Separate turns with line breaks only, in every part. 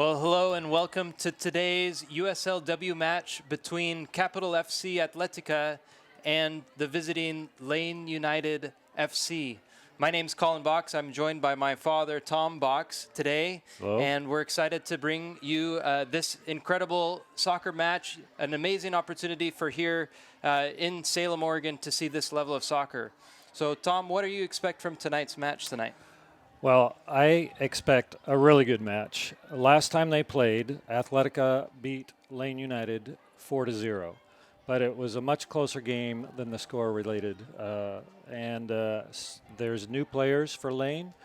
Well, hello and welcome to today's USLW match between Capital FC Atletica and the visiting Lane United FC. My name's Colin Box. I'm joined by my father, Tom Box, today.
Hello.
And we're excited to bring you this incredible soccer match, an amazing opportunity for here in Salem, Oregon to see this level of soccer. So, Tom, what do you expect from tonight's match tonight?
Well, I expect a really good match. Last time they played, Atletica beat Lane United 4-0, but it was a much closer game than the score related. There's new players for Lane,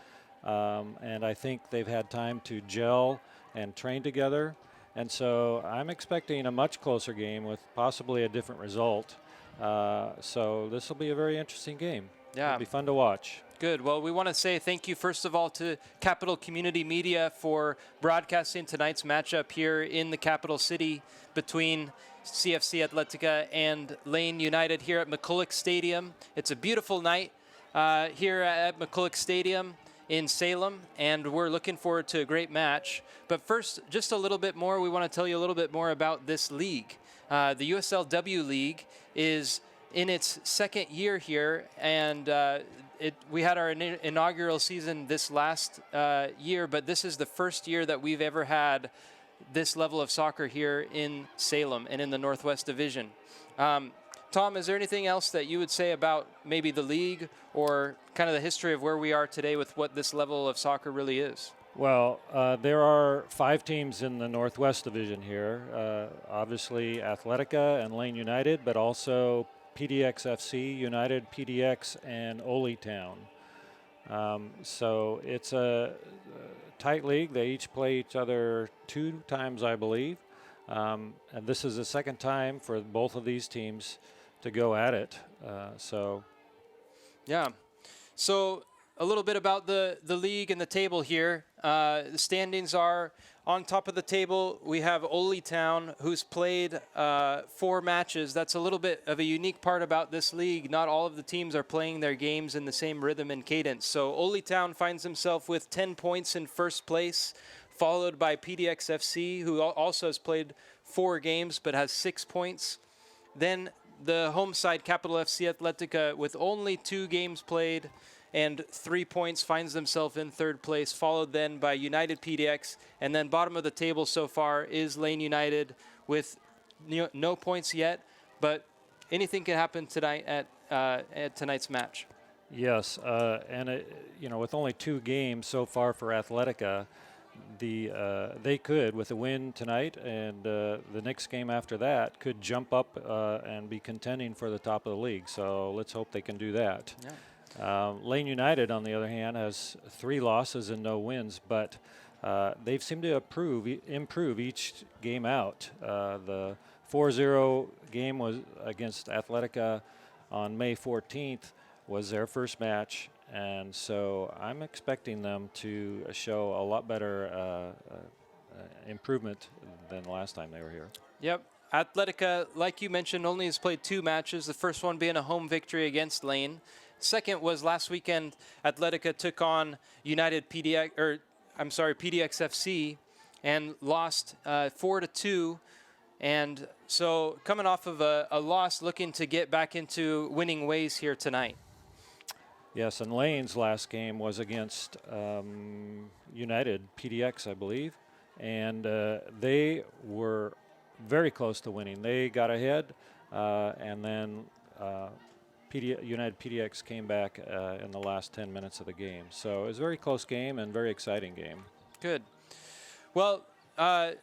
and I think they've had time to gel and train together. And so I'm expecting a much closer game with possibly a different result. So this will be a very interesting game.
Yeah.
It'll be fun to watch.
Good. Well, we want to say thank you, first of all, to Capital Community Media for broadcasting tonight's matchup here in the capital city between CFC Atletica and Lane United here at McCulloch Stadium. It's a beautiful night here at McCulloch Stadium in Salem, and we're looking forward to a great match. But first, just a little bit more, we want to tell you a little bit more about this league. The USLW League is in its second year here, and we had our inaugural season this last year, but this is the first year that we've ever had this level of soccer here in Salem and in the Northwest Division. Tom, is there anything else that you would say about maybe the league or kind of the history of where we are today with what this level of soccer really is?
Well, there are 5 teams in the Northwest Division here. Obviously, Atletica and Lane United, but also PDX FC, United, PDX, and Ole Town. So it's a tight league. They each play each other 2 times, I believe. And this is the second time for both of these teams to go at it.
Yeah. So a little bit about the league and the table here. The standings are on top of the table. We have Ole Town, who's played 4 matches. That's a little bit of a unique part about this league. Not all of the teams are playing their games in the same rhythm and cadence. So Ole Town finds himself with 10 points in first place, followed by PDX FC, who also has played 4 games but has 6 points. Then the home side, Capital FC Atletica, with only 2 games played and 3 points, finds themselves in third place, followed then by United PDX. And then bottom of the table so far is Lane United with no points yet, but anything can happen tonight at tonight's match.
Yes, with only 2 games so far for Atletica, they could, with a win tonight and the next game after that, could jump up and be contending for the top of the league. So let's hope they can do that.
Yeah.
Lane United, on the other hand, has 3 losses and no wins, but they've seemed to improve each game out. The 4-0 game was against Atletica on May 14th was their first match, and so I'm expecting them to show a lot better improvement than the last time they were here.
Yep. Atletica, like you mentioned, only has played 2 matches, the first one being a home victory against Lane. Second was last weekend, Atletica took on PDX FC and lost 4-2. And so coming off of a loss, looking to get back into winning ways here tonight.
Yes, and Lane's last game was against United PDX, I believe. And they were very close to winning. They got ahead, and then United PDX came back in the last 10 minutes of the game. So it was a very close game and very exciting game.
Good. Well, a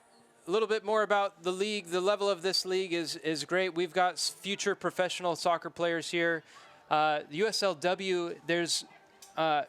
little bit more about the league. The level of this league is great. We've got future professional soccer players here. The USLW, there's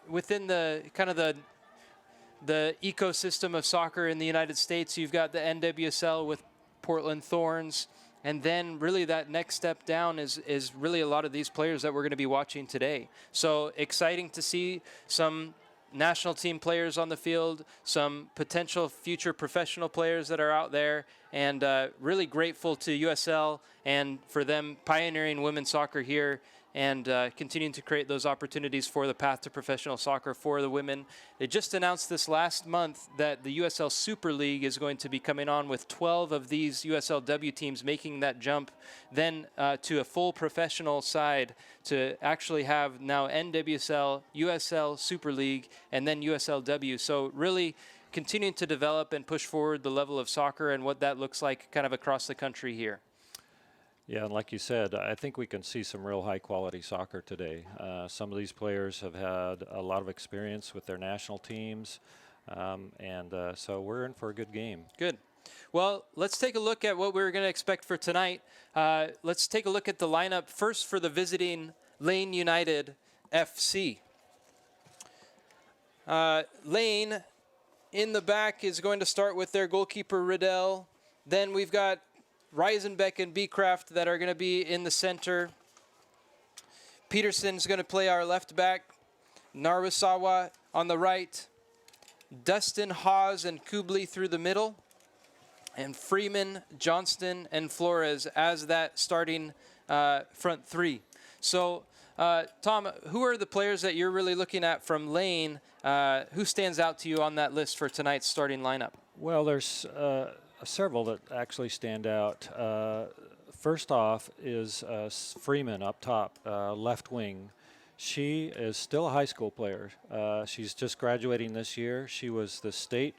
within the kind of the ecosystem of soccer in the United States, you've got the NWSL with Portland Thorns. And then really that next step down is really a lot of these players that we're going to be watching today. So exciting to see some national team players on the field, some potential future professional players that are out there, and really grateful to USL and for them pioneering women's soccer here and continuing to create those opportunities for the path to professional soccer for the women. They just announced this last month that the USL Super League is going to be coming on with 12 of these USLW teams making that jump then to a full professional side to actually have now NWSL, USL Super League, and then USLW. So really continuing to develop and push forward the level of soccer and what that looks like kind of across the country here.
Yeah, and like you said, I think we can see some real high-quality soccer today. Some of these players have had a lot of experience with their national teams, so we're in for a good game.
Good. Well, let's take a look at what we're going to expect for tonight. Let's take a look at the lineup first for the visiting Lane United FC. Lane in the back is going to start with their goalkeeper, Riddell. Then we've got Reisenbeck and Beecraft that are going to be in the center. Peterson's going to play our left back. Narwasawa on the right. Dustin, Hawes, and Kubli through the middle. And Freeman, Johnston, and Flores as that starting front three. So, Tom, who are the players that you're really looking at from Lane? Who stands out to you on that list for tonight's starting lineup?
Well, there's several that actually stand out. First off is Freeman up top, left wing. She is still a high school player. She's just graduating this year. She was the state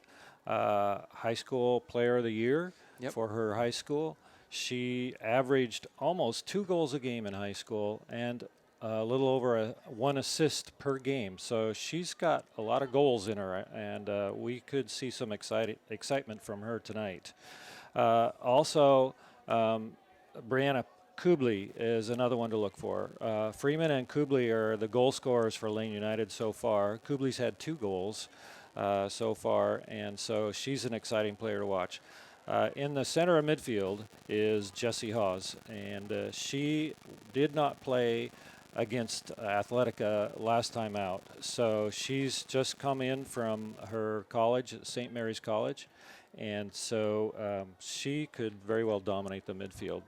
high school player of the year for her high school. She averaged almost 2 goals a game in high school and a little over 1 assist per game. So she's got a lot of goals in her, and we could see some excitement from her tonight. Also, Brianna Kubli is another one to look for. Freeman and Kubli are the goal scorers for Lane United so far. Kubli's had 2 goals so far, and so she's an exciting player to watch. In the center of midfield is Jessie Hawes, and she did not play against Atletica last time out. So she's just come in from her college at St. Mary's College, and so she could very well dominate the midfield.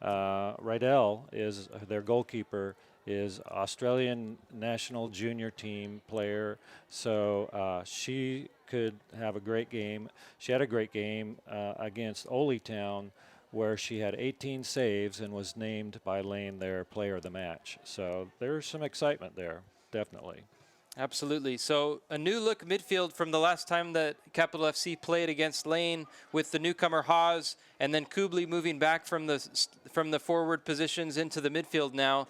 Rydell is their goalkeeper, is Australian national junior team player, so she could have a great game. She had a great game against Ole Town, where she had 18 saves and was named by Lane their player of the match. So there's some excitement there, definitely.
Absolutely. So a new look midfield from the last time that Capital FC played against Lane with the newcomer Haas, and then Kubli moving back from the forward positions into the midfield now.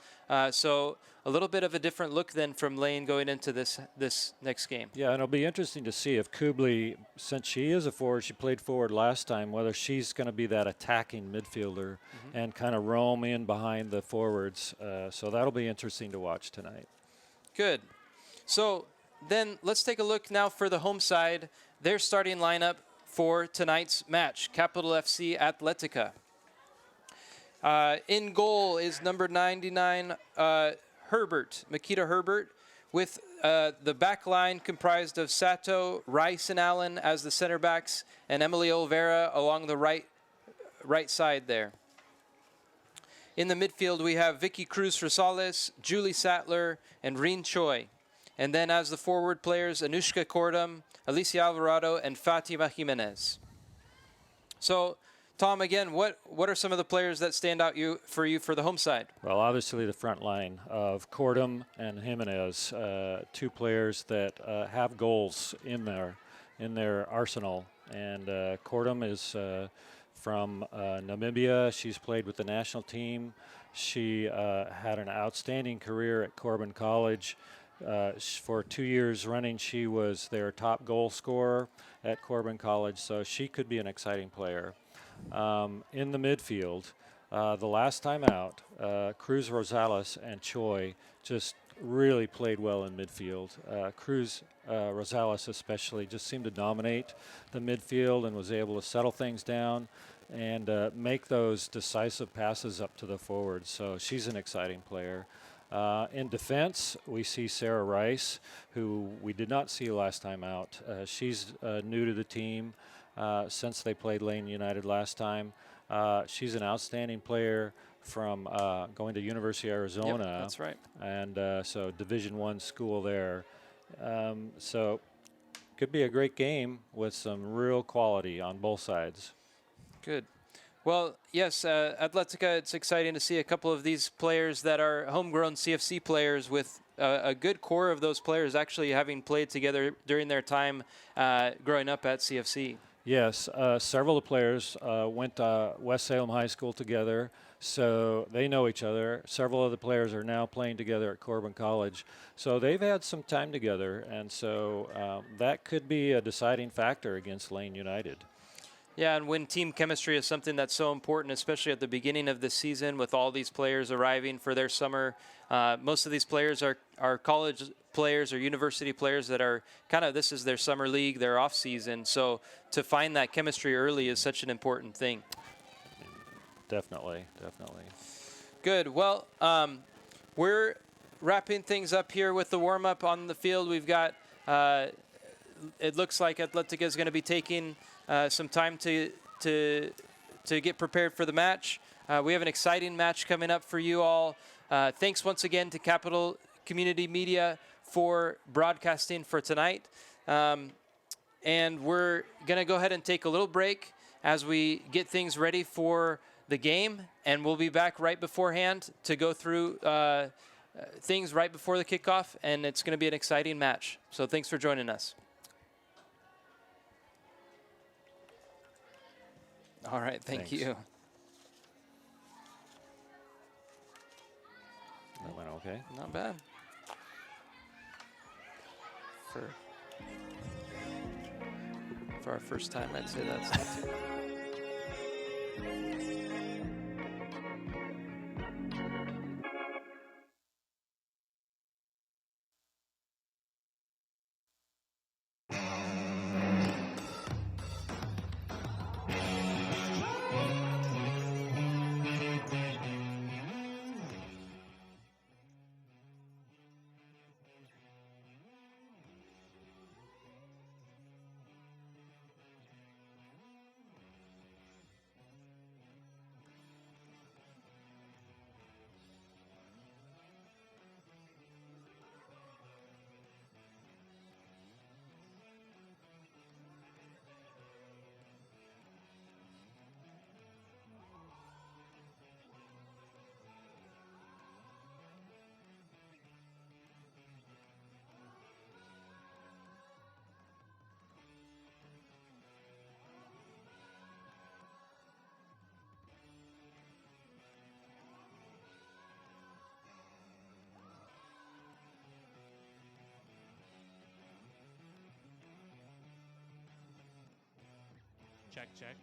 So a little bit of a different look then from Lane going into this next game.
Yeah, and it'll be interesting to see if Kubli, since she is a forward, she played forward last time, whether she's going to be that attacking midfielder and kind of roam in behind the forwards. So that'll be interesting to watch tonight.
Good. So then let's take a look now for the home side. Their starting lineup for tonight's match, Capital FC Atletica. In goal is number 99, Makita Herbert, with the back line comprised of Sato, Rice, and Allen as the center backs, and Emily Olvera along the right side there. In the midfield, we have Vicky Cruz Rosales, Julie Sattler, and Reen Choi. And then as the forward players, Anushka Kordam, Alicia Alvarado, and Fatima Jimenez. So, Tom, again, what are some of the players that stand out for you for the home side?
Well, obviously the front line of Kordam and Jimenez, 2 players that have goals in their arsenal. And Kordam is from Namibia. She's played with the national team. She had an outstanding career at Corbin College. For 2 years running, she was their top goal scorer at Corbin College, so she could be an exciting player. In the midfield, the last time out, Cruz Rosales and Choi just really played well in midfield. Cruz Rosales especially just seemed to dominate the midfield and was able to settle things down and make those decisive passes up to the forwards, so she's an exciting player. In defense, we see Sarah Rice, who we did not see last time out. She's new to the team since they played Lane United last time. She's an outstanding player from going to University of Arizona.
Yep, that's right.
And so Division I school there. So could be a great game with some real quality on both sides.
Good. Well, yes, Atletica, it's exciting to see a couple of these players that are homegrown CFC players with a good core of those players actually having played together during their time growing up at CFC.
Yes, several of the players went to West Salem High School together, so they know each other. Several of the players are now playing together at Corbin College, so they've had some time together, and so that could be a deciding factor against Lane United.
Yeah, and when team chemistry is something that's so important, especially at the beginning of the season with all these players arriving for their summer. Most of these players are college players or university players that are kind of, this is their summer league, their off season. So to find that chemistry early is such an important thing.
Definitely, definitely.
Good. Well, we're wrapping things up here with the warm-up on the field. We've got, it looks like Atletica is going to be taking some time to get prepared for the match. We have an exciting match coming up for you all. Thanks once again to Capital Community Media for broadcasting for tonight. And we're going to go ahead and take a little break as we get things ready for the game. And we'll be back right beforehand to go through things right before the kickoff. And it's going to be an exciting match. So thanks for joining us. All right, thank you.
That went okay.
Not bad. For our first time, I'd say that's not too bad.
Check, check.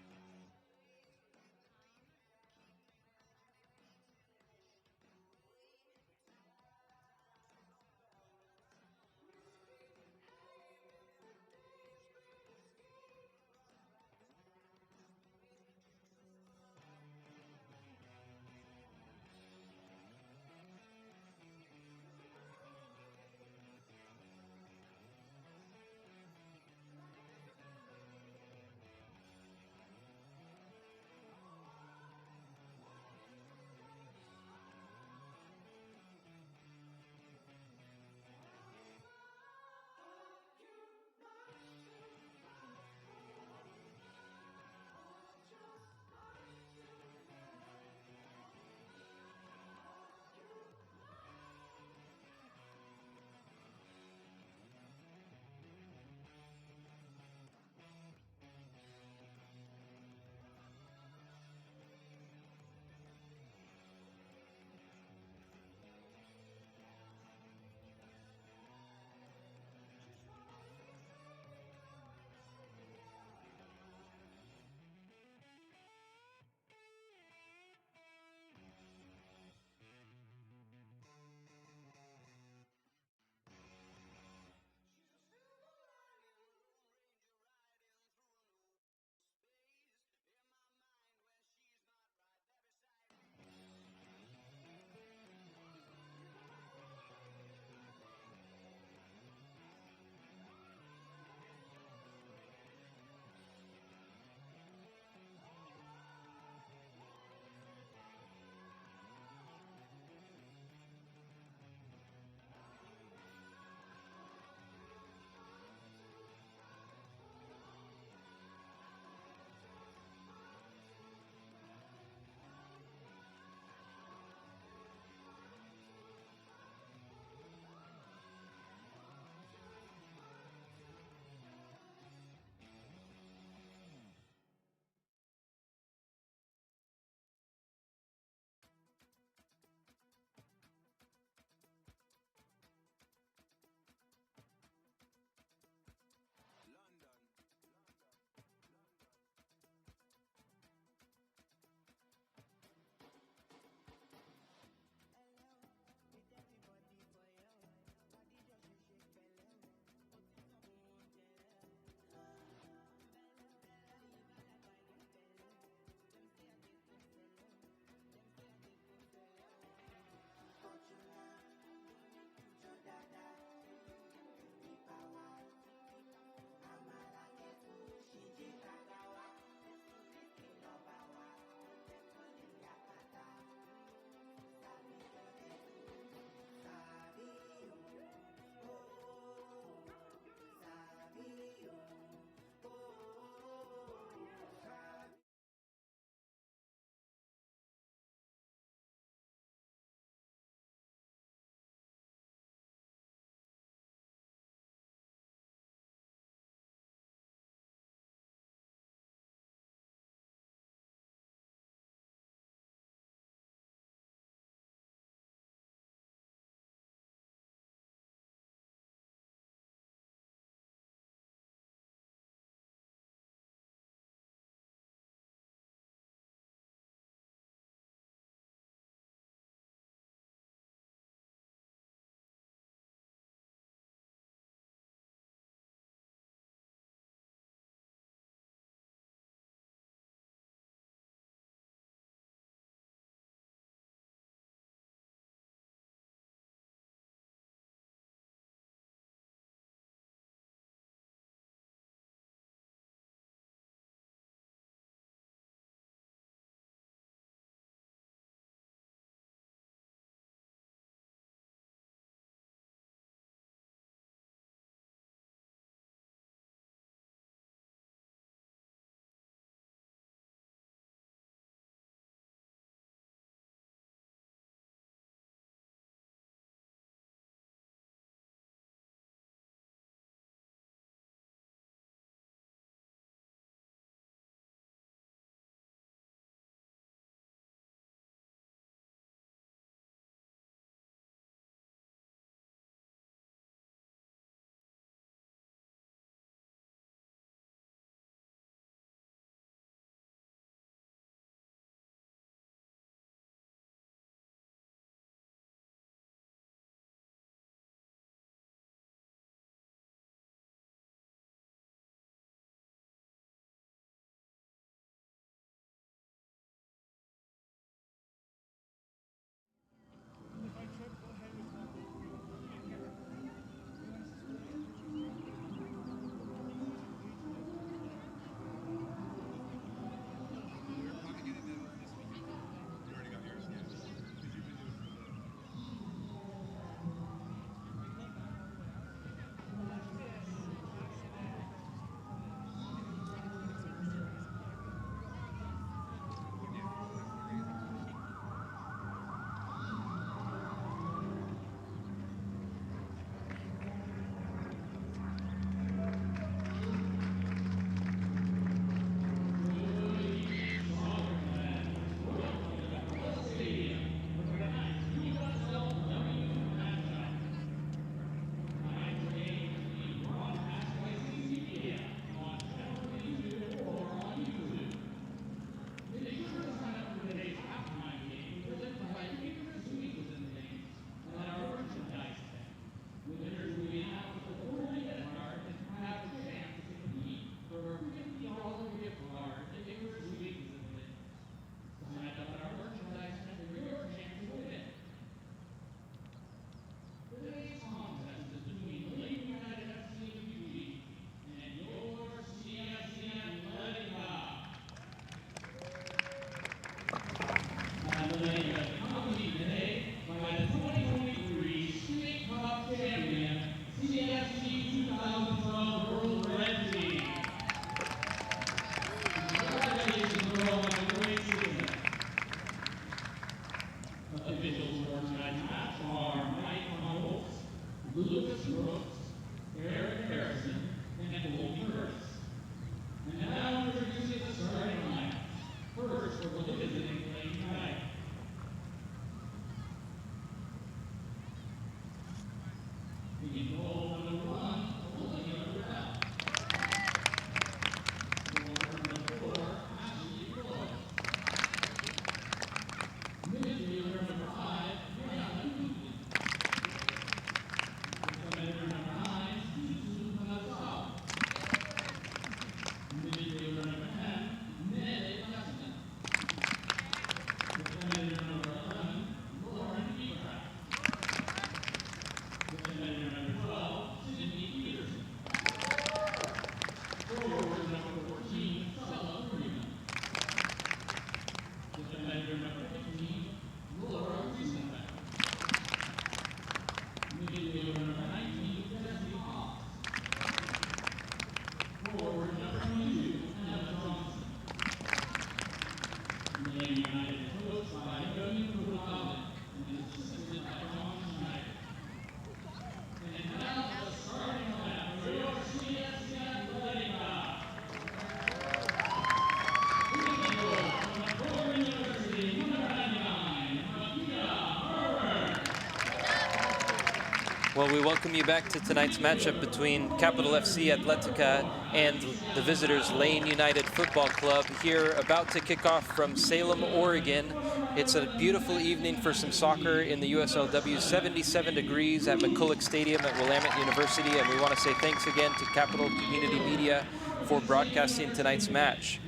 Well, we welcome you back to tonight's matchup between Capital FC Atletica and the visitors Lane United Football Club, here about to kick off from Salem, Oregon. It's a beautiful evening for some soccer in the USLW, 77 degrees at McCulloch Stadium at Willamette University, and we want to say thanks again to Capital Community Media for broadcasting tonight's match.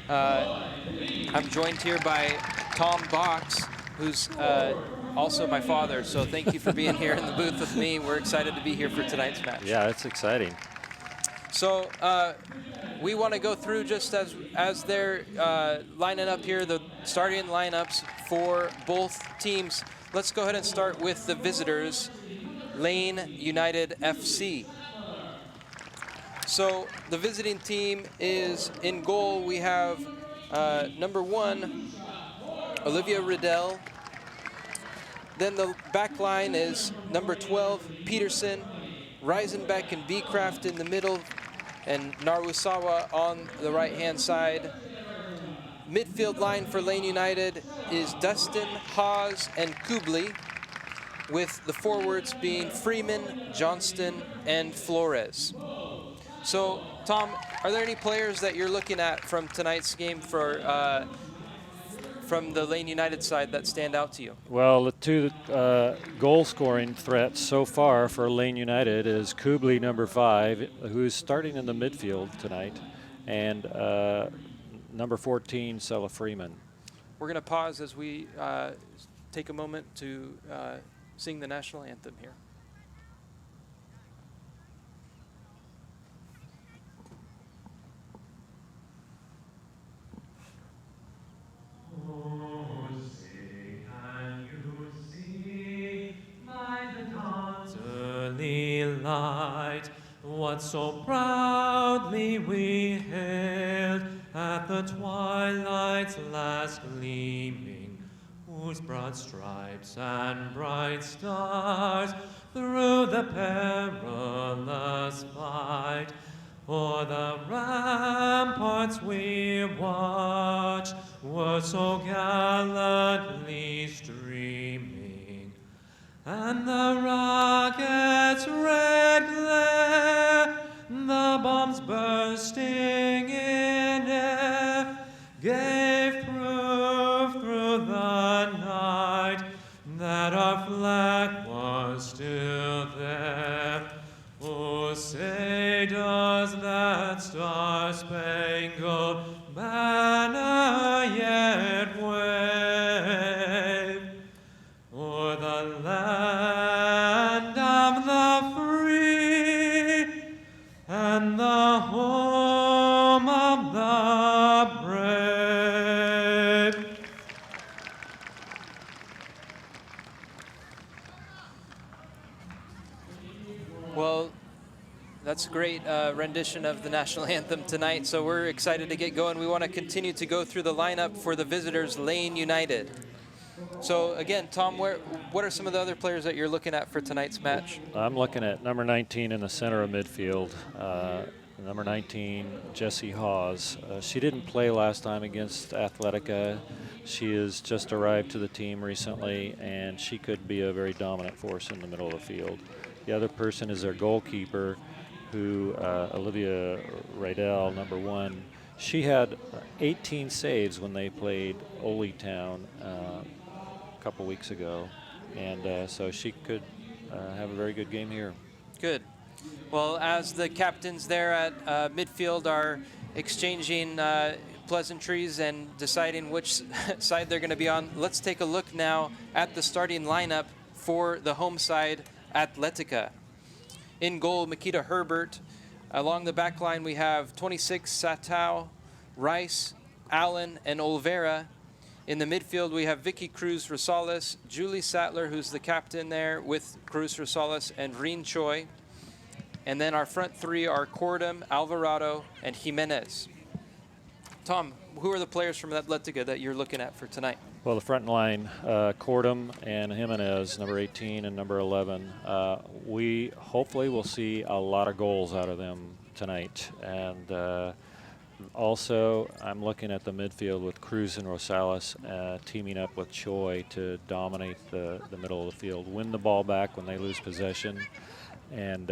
I'm joined here by Tom Box, who's also my father, so thank you for being here in the booth with me. We're excited to be here for tonight's match.
Yeah, it's exciting.
So we want to go through just as they're lining up here, the starting lineups for both teams. Let's go ahead and start with the visitors, Lane United FC. So the visiting team is in goal. We have number 1, Olivia Riddell. Then the back line is number 12, Peterson, Reisenbeck and Beecraft in the middle, and Narusawa on the right-hand side. Midfield line for Lane United is Dustin, Haas, and Kubli, with the forwards being Freeman, Johnston, and Flores. So, Tom, are there any players that you're looking at from tonight's game for from the Lane United side that stand out to you?
Well, the two goal-scoring threats so far for Lane United is Kubli, number 5, who's starting in the midfield tonight, and number 14, Sella Freeman.
We're going to pause as we take a moment to sing the national anthem here.
Early light, what so proudly we hailed at the twilight's last gleaming, whose broad stripes and bright stars through the perilous fight o'er the ramparts we watched were so gallantly streaming, and the rocket's red glare, the bombs bursting in air, gave proof through the night that our flag was still there. Oh, say does that star-spangled banner yet wave o'er the land of the free and the home of the brave?
Well, that's a great rendition of the national anthem tonight, so we're excited to get going. We want to continue to go through the lineup for the visitors, Lane United. So again, Tom, what are some of the other players that you're looking at for tonight's match?
I'm looking at number 19 in the center of midfield. Number 19, Jessie Hawes. She didn't play last time against Atletica. She has just arrived to the team recently, and she could be a very dominant force in the middle of the field. The other person is their goalkeeper, who Olivia Riddell, number 1. She had 18 saves when they played Ole Town a couple weeks ago, and so she could have a very good game here.
Good. Well, as the captains there at midfield are exchanging pleasantries and deciding which side they're going to be on, let's take a look now at the starting lineup for the home side, Atletica. In goal, Makita Herbert. Along the back line, we have 26, Satao, Rice, Allen, and Olvera. In the midfield, we have Vicky Cruz Rosales, Julie Sattler, who's the captain there with Cruz Rosales, and Reen Choi. And then our front three are Cordum, Alvarado, and Jimenez. Tom, who are the players from Atletica that you're looking at for tonight?
Well, the front line, Cordum and Jimenez, number 18 and number 11. We hopefully will see a lot of goals out of them tonight. And Also, I'm looking at the midfield with Cruz and Rosales teaming up with Choi to dominate the middle of the field, win the ball back when they lose possession, and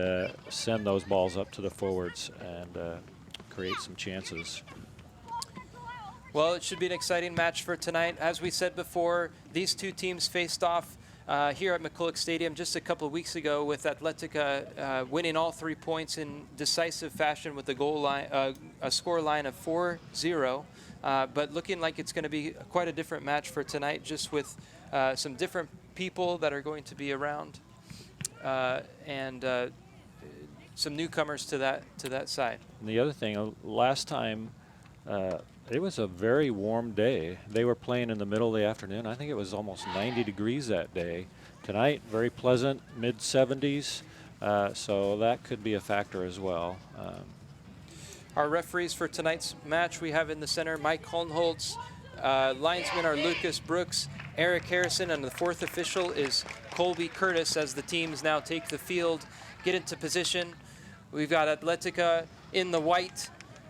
send those balls up to the forwards and create some chances.
Well, it should be an exciting match for tonight. As we said before, these two teams faced off here at McCulloch Stadium just a couple of weeks ago, with Atletica winning all 3 points in decisive fashion with a goal line, a score line of 4-0. But looking like it's going to be quite a different match for tonight, just with some different people that are going to be around, and some newcomers to that side.
And the other thing, last time, it was a very warm day. They were playing in the middle of the afternoon. I think it was almost 90 degrees that day. Tonight, very pleasant, mid-70s, so that could be a factor as well.
Our referees for tonight's match, we have in the center Mike Holnholtz. Linesmen are Lucas Brooks, Eric Harrison, and the fourth official is Colby Curtis, as the teams now take the field, get into position. We've got Atletica in the white,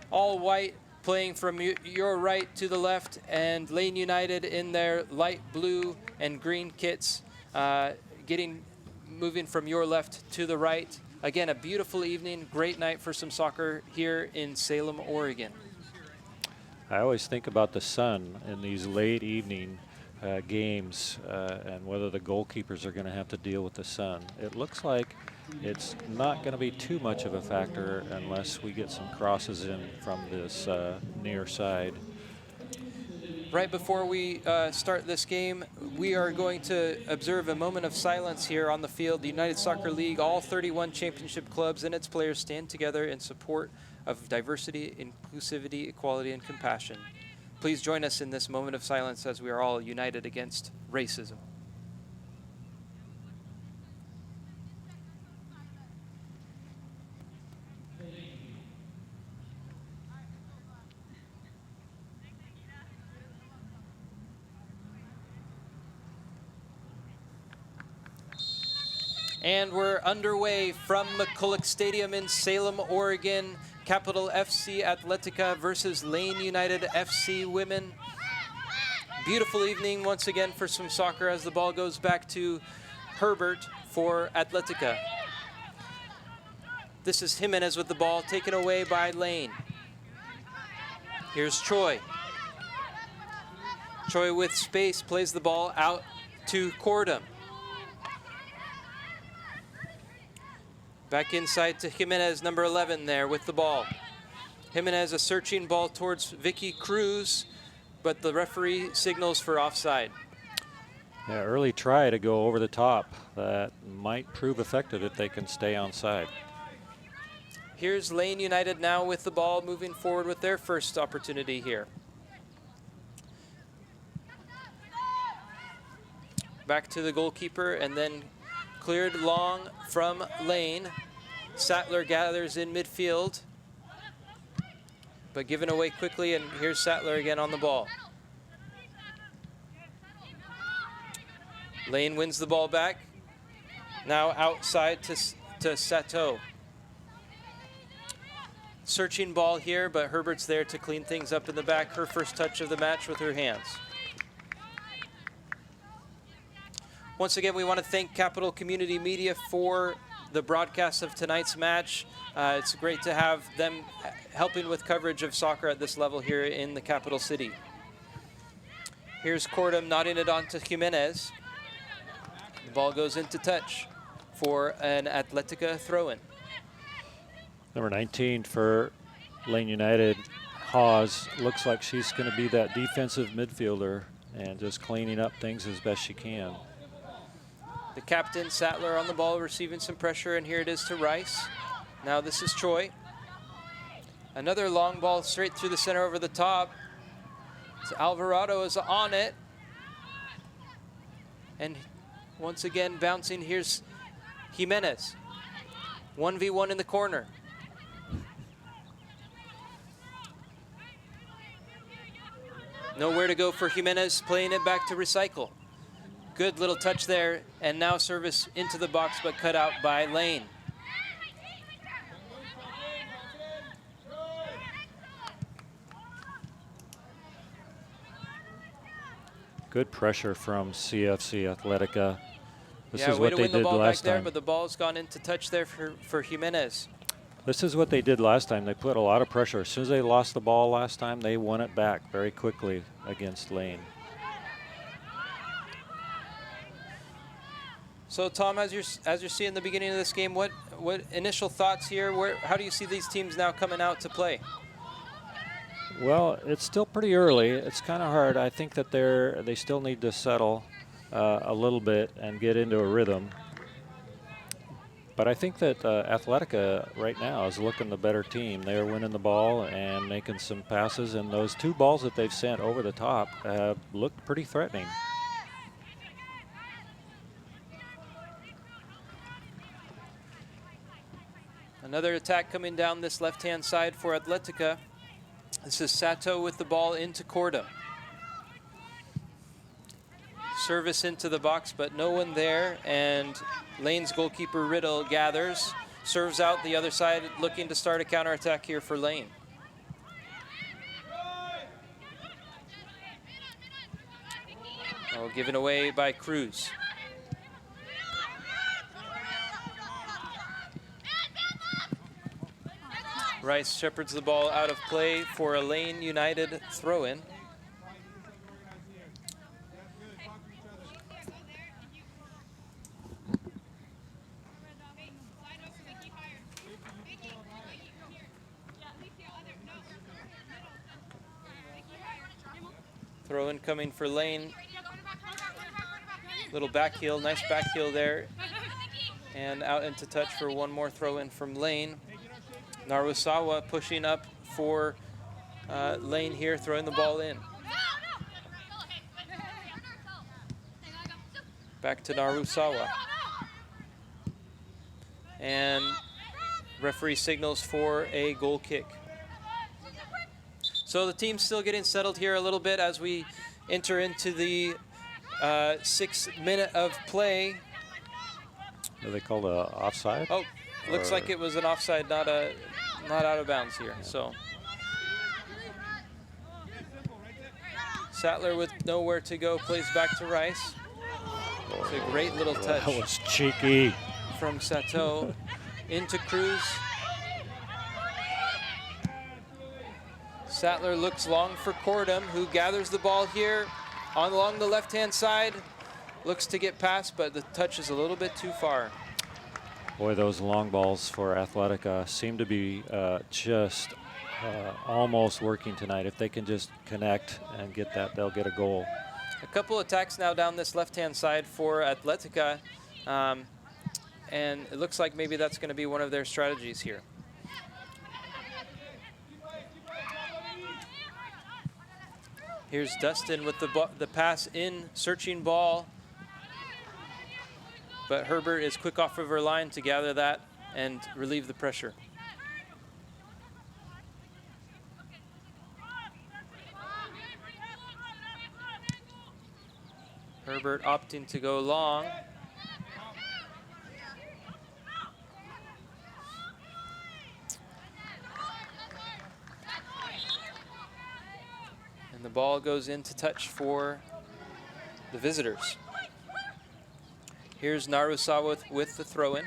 all white, playing from your right to the left, and Lane United in their light blue and green kits, moving from your left to the right. Again, a beautiful evening, great night for some soccer here in Salem, Oregon.
I always think about the sun in these late evening games and whether the goalkeepers are going to have to deal with the sun. It looks like it's not going to be too much of a factor unless we get some crosses in from this near side.
Right before we start this game, we are going to observe a moment of silence here on the field. The United Soccer League, all 31 championship clubs and its players stand together in support of diversity, inclusivity, equality, and compassion. Please join us in this moment of silence as we are all united against racism. And we're underway from McCulloch Stadium in Salem, Oregon. Capital FC Atletica versus Lane United FC Women. Beautiful evening once again for some soccer as the ball goes back to Herbert for Atletica. This is Jimenez with the ball, taken away by Lane. Here's Choi. Choi with space plays the ball out to Cordum. Back inside to Jimenez, number 11 there with the ball. Jimenez, a searching ball towards Vicky Cruz, but the referee signals for offside.
Yeah, early try to go over the top. That might prove effective if they can stay onside.
Here's Lane United now with the ball, moving forward with their first opportunity here. Back to the goalkeeper and then cleared long from Lane. Sattler gathers in midfield, but given away quickly, and here's Sattler again on the ball. Lane wins the ball back. Now outside to Sato. Searching ball here, but Herbert's there to clean things up in the back. Her first touch of the match with her hands. Once again, we want to thank Capital Community Media for the broadcast of tonight's match. It's great to have them helping with coverage of soccer at this level here in the capital city. Here's Cordum nodding it on to Jimenez. The ball goes into touch for an Atletica throw-in.
Number 19 for Lane United, Hawes, looks like she's going to be that defensive midfielder and just cleaning up things as best she can.
The captain, Sattler, on the ball, receiving some pressure, and here it is to Rice. Now this is Choi. Another long ball straight through the center over the top. So Alvarado is on it. And once again bouncing, here's Jimenez. 1v1 in the corner. Nowhere to go for Jimenez, playing it back to Recycle. Good little touch there, and now service into the box, but cut out by Lane.
Good pressure from CFC Atletica. This
Yeah,
is
way
what
to
they
win the
did
ball back
last
there,
time.
but the ball's gone into touch there for Jimenez.
This is what they did last time. They put a lot of pressure. As soon as they lost the ball last time, they won it back very quickly against Lane.
So Tom, as you're seeing the beginning of this game, what initial thoughts here? How do you see these teams now coming out to play?
Well, it's still pretty early. It's kind of hard. I think that they still need to settle a little bit and get into a rhythm. But I think that Atletica right now is looking the better team. They're winning the ball and making some passes, and those 2 balls that they've sent over the top looked pretty threatening.
Another attack coming down this left-hand side for Atletica. This is Sato with the ball into Corda. Service into the box, but no one there, and Lane's goalkeeper Riddle gathers, serves out the other side, looking to start a counterattack here for Lane. Oh, given away by Cruz. Rice shepherds the ball out of play for a Lane United throw-in. Throw-in coming for Lane. Little back heel, nice back heel there. And out into touch for one more throw-in from Lane. Narusawa pushing up for Lane here, throwing the ball in. Back to Narusawa. And referee signals for a goal kick. So the team's still getting settled here a little bit as we enter into the 6th minute of play.
Are they called an offside?
Oh, looks like it was an offside, not out of bounds here. Yeah. So Sattler with nowhere to go plays back to Rice. It's a great little touch.
That was cheeky.
From Sato into Cruz. Sattler looks long for Cordum, who gathers the ball here along the left-hand side. Looks to get past, but the touch is a little bit too far.
Boy, those long balls for Atletica seem to be just almost working tonight. If they can just connect and get that, they'll get a goal.
A couple attacks now down this left-hand side for Atletica, and it looks like maybe that's going to be one of their strategies here. Here's Dustin with the pass in, searching ball. But Herbert is quick off of her line to gather that and relieve the pressure. Herbert opting to go long. And the ball goes into touch for the visitors. Here's Narusawa with the throw-in.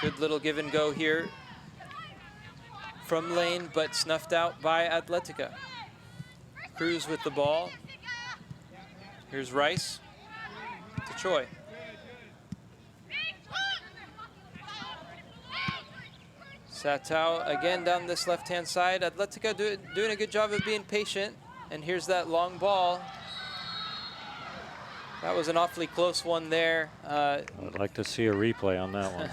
Good little give and go here from Lane, but snuffed out by Atletica. Cruz with the ball. Here's Rice to Choi. Sato again down this left-hand side. Atletica doing a good job of being patient. And here's that long ball. That was an awfully close one there.
I'd like to see a replay on that one.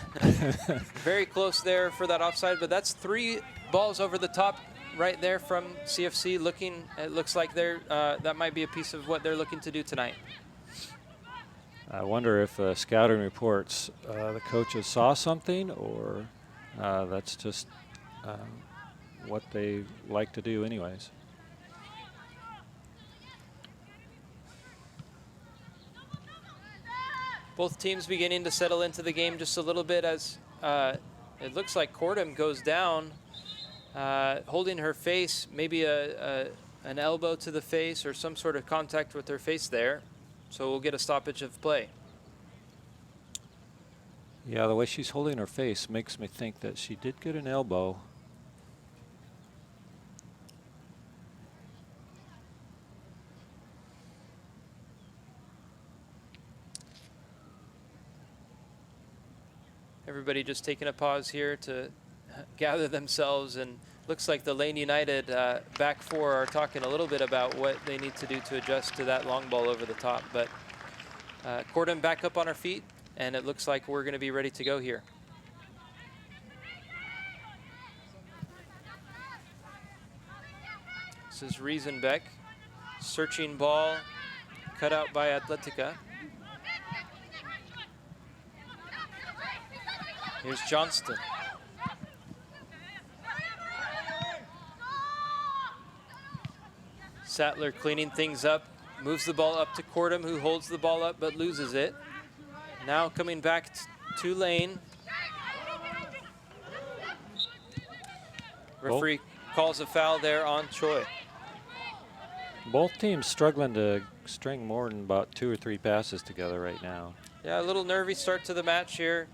Very close there for that offside, but that's 3 balls over the top right there from CFC. It looks like that might be a piece of what they're looking to do tonight.
I wonder if scouting reports, the coaches saw something, or that's just what they like to do anyways.
Both teams beginning to settle into the game just a little bit as it looks like Cordum goes down. holding her face, maybe an elbow to the face or some sort of contact with her face there. So we'll get a stoppage of play.
Yeah, the way she's holding her face makes me think that she did get an elbow.
Everybody just taking a pause here to gather themselves, and looks like the Lane United back four are talking a little bit about what they need to do to adjust to that long ball over the top. But Cordham back up on our feet, and it looks like we're going to be ready to go here. This is Riesenbeck. Searching ball, cut out by Atletica. Here's Johnston. Sattler cleaning things up, moves the ball up to Cordham, who holds the ball up but loses it. Now coming back to Lane. Referee calls a foul there on Choi.
Both teams struggling to string more than about 2 or 3 passes together right now.
Yeah, a little nervy start to the match here.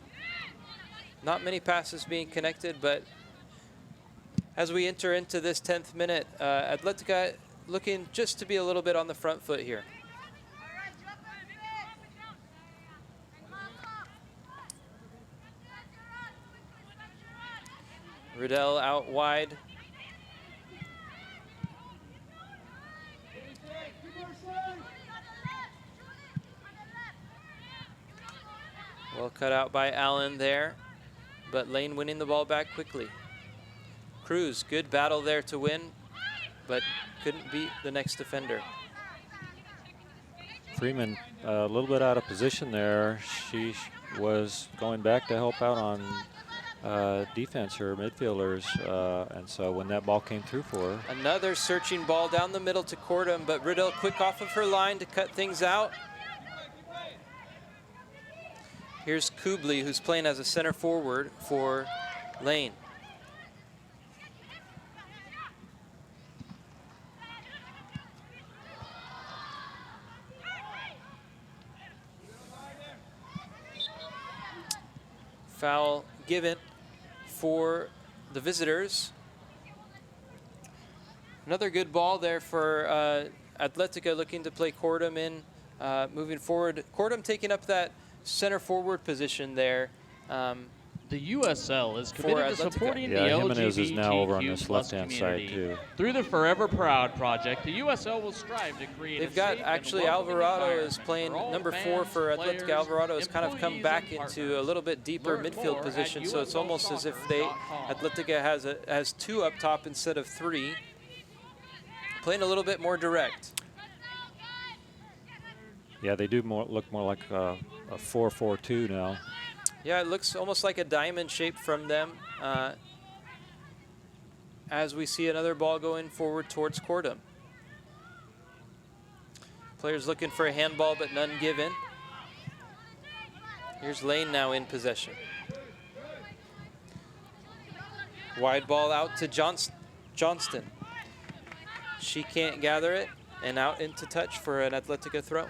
Not many passes being connected, but as we enter into this 10th minute, Atletica looking just to be a little bit on the front foot here. Riddell out wide. Well cut out by Allen there, but Lane winning the ball back quickly. Cruz, good battle there to win, but couldn't beat the next defender.
Freeman a little bit out of position there. She was going back to help out on defense, her midfielders, and so when that ball came through for her.
Another searching ball down the middle to Cordham, but Riddell quick off of her line to cut things out. Here's Kubley, who's playing as a center forward for Lane. Foul given for the visitors. Another good ball there for Atletica, looking to play Cordham in, moving forward. Cordham taking up that center forward position there.
The USL is committed to supporting the
Jimenez is now over on
LGBTQ+
this left-hand side
community.
too.
Through the Forever Proud project, the USL will strive to create
They've
a
got
safe
actually
and welcoming
Alvarado
environment
is playing
for all
number
fans,
4 for
players,
Atletica. Alvarado has kind of come
employees,
back
and
into a
partners.
little bit deeper
Learn
midfield
more
position,
at
so it's almost as if Atletica has 2 up top instead of 3. Playing a little bit more direct.
Yeah, they do look more like a 4-4-2 now.
Yeah, it looks almost like a diamond shape from them. As we see another ball going forward towards Cordham. Players looking for a handball, but none given. Here's Lane now in possession. Wide ball out to Johnston. She can't gather it, and out into touch for an Atletica throw.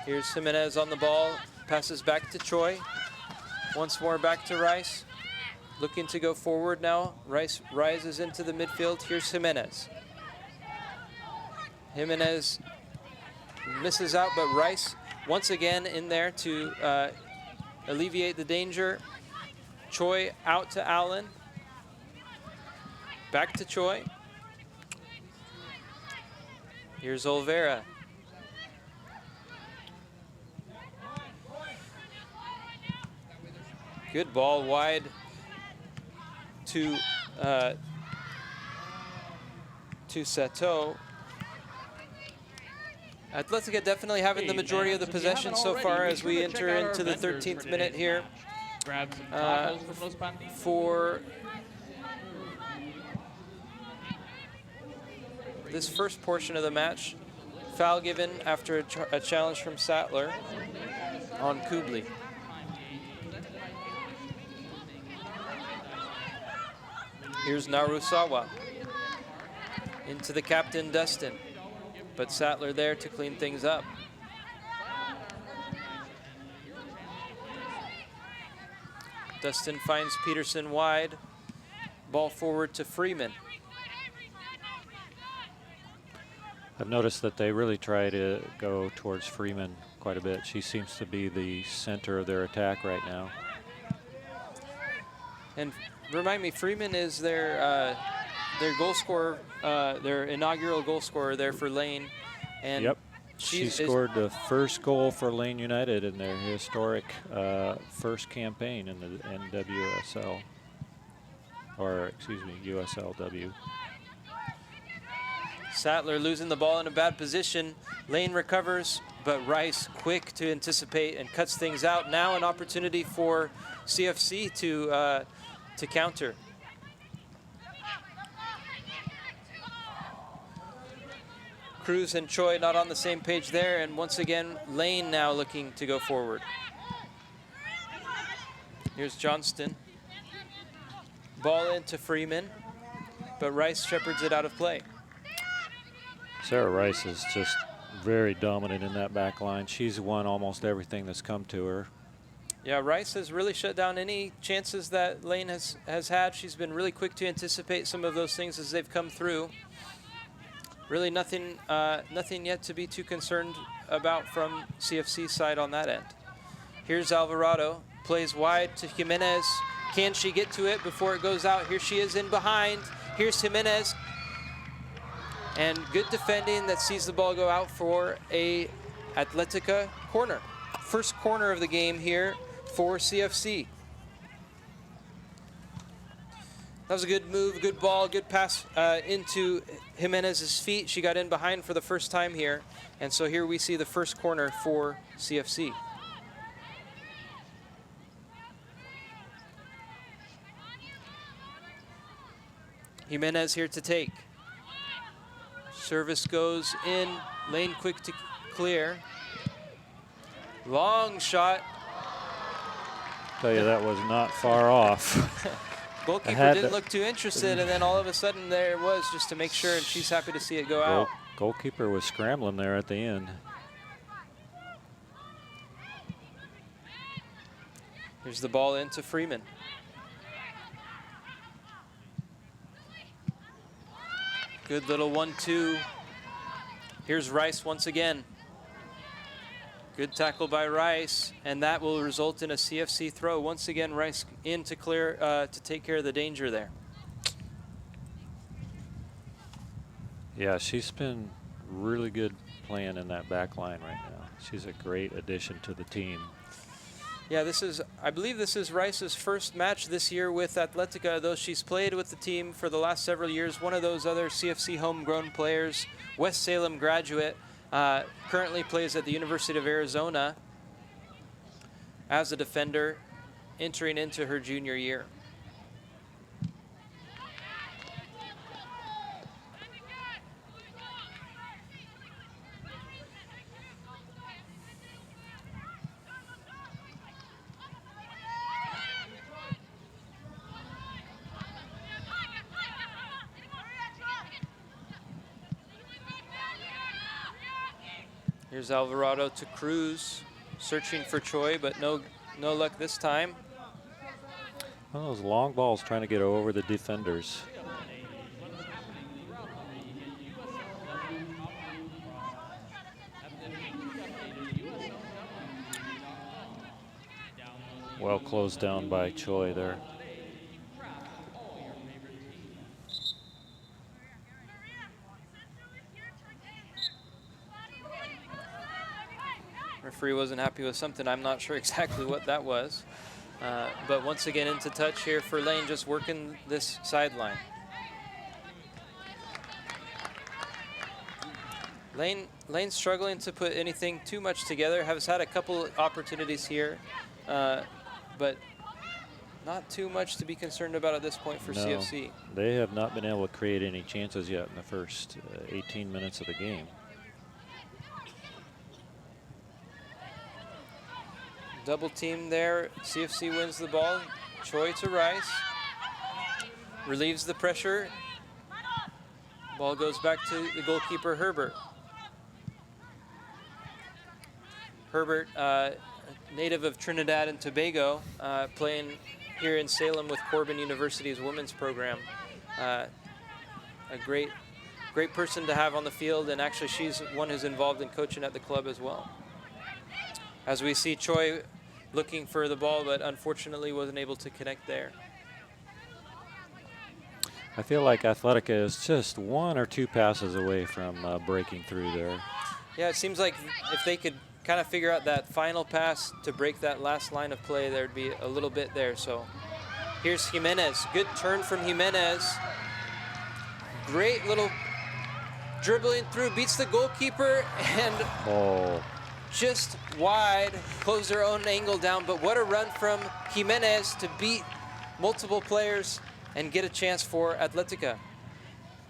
Here's Jimenez on the ball, passes back to Choi. Once more back to Rice. Looking to go forward now. Rice rises into the midfield. Here's Jimenez. Jimenez misses out, but Rice once again in there to alleviate the danger. Choi out to Allen. Back to Choi. Here's Olvera. Good ball wide to Sato. Atletica definitely having the majority of the possession so far as we enter into the 13th minute here.
Grab some tacos from Los Banditos.
For this first portion of the match. Foul given after a challenge from Sattler on Kubli. Here's Narusawa into the captain, Dustin. But Sattler there to clean things up. Dustin finds Peterson wide. Ball forward to Freeman.
I've noticed that they really try to go towards Freeman quite a bit. She seems to be the center of their attack right now.
And remind me, Freeman is their goal scorer, their inaugural goal scorer there for Lane. And
yep. She scored the first goal for Lane United in their historic first campaign in the NWSL, or excuse me, USLW.
Sattler losing the ball in a bad position. Lane recovers, but Rice quick to anticipate and cuts things out. Now an opportunity for CFC to counter. Cruz and Choi not on the same page there, and once again, Lane now looking to go forward. Here's Johnston. Ball into Freeman, but Rice shepherds it out of play.
Sarah Rice is just very dominant in that back line. She's won almost everything that's come to her.
Yeah, Rice has really shut down any chances that Lane has had. She's been really quick to anticipate some of those things as they've come through. Really nothing yet to be too concerned about from CFC's side on that end. Here's Alvarado, plays wide to Jimenez. Can she get to it before it goes out? Here she is in behind. Here's Jimenez. And good defending that sees the ball go out for a Atletica corner. First corner of the game here for CFC. That was a good move, good ball, good pass into Jimenez's feet. She got in behind for the first time here. And so here we see the first corner for CFC. Jimenez here to take. Service goes in, Lane quick to clear. Long shot.
Tell you, that was not far off.
Goalkeeper didn't look too interested, and then all of a sudden there it was, just to make sure, and she's happy to see it go out.
Goalkeeper was scrambling there at the end.
Here's the ball into Freeman. Good little 1-2. Here's Rice once again. Good tackle by Rice, and that will result in a CFC throw. Once again, Rice in to clear, to take care of the danger there.
Yeah, she's been really good playing in that back line right now. She's a great addition to the team.
Yeah, I believe this is Rice's first match this year with Atletica, though she's played with the team for the last several years. One of those other CFC homegrown players, West Salem graduate, currently plays at the University of Arizona as a defender, entering into her junior year. Here's Alvarado to Cruz, searching for Choi, but no luck this time.
One of those long balls trying to get over the defenders. Well closed down by Choi there.
Referee wasn't happy with something. I'm not sure exactly what that was. But once again into touch here for Lane, just working this sideline. Lane's struggling to put anything too much together. Has had a couple opportunities here, but not too much to be concerned about at this point for
No,
CFC.
they have not been able to create any chances yet in the first 18 minutes of the game.
Double team there. CFC wins the ball. Choi to Rice. Relieves the pressure. Ball goes back to the goalkeeper, Herbert. Herbert, native of Trinidad and Tobago, playing here in Salem with Corbin University's women's program. A great person to have on the field, and actually she's one who's involved in coaching at the club as well. As we see Choi looking for the ball, but unfortunately wasn't able to connect there.
I feel like Atletica is just 1 or 2 passes away from breaking through there.
Yeah, it seems like if they could kind of figure out that final pass to break that last line of play, there'd be a little bit there. So here's Jimenez. Good turn from Jimenez. Great little dribbling through, beats the goalkeeper, and just wide, close their own angle down. But what a run from Jimenez to beat multiple players and get a chance for Atletica.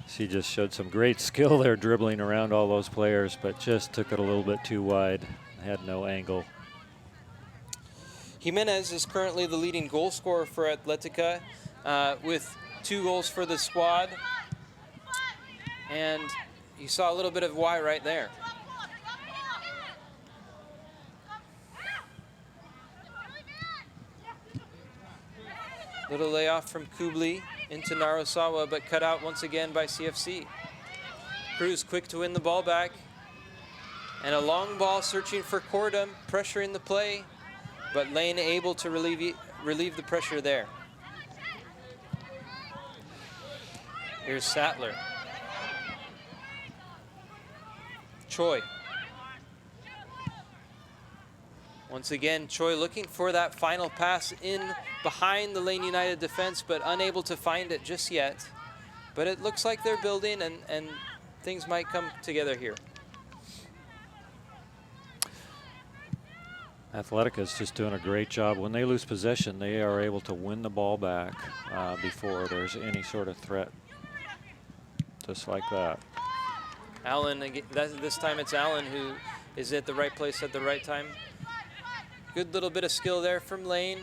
She just showed some great skill there dribbling around all those players, but just took it a little bit too wide. Had no angle.
Jimenez is currently the leading goal scorer for Atletica with 2 goals for the squad. And you saw a little bit of why right there. Little layoff from Kubli into Narusawa, but cut out once again by CFC. Cruz quick to win the ball back. And a long ball searching for Cordum, pressuring the play, but Lane able to relieve the pressure there. Here's Sattler. Choi. Once again, Choi looking for that final pass in behind the Lane United defense, but unable to find it just yet. But it looks like they're building, and things might come together here.
Atletica is just doing a great job. When they lose possession, they are able to win the ball back before there's any sort of threat. Just like that.
Allen, this time it's Allen who is at the right place at the right time. Good little bit of skill there from Lane.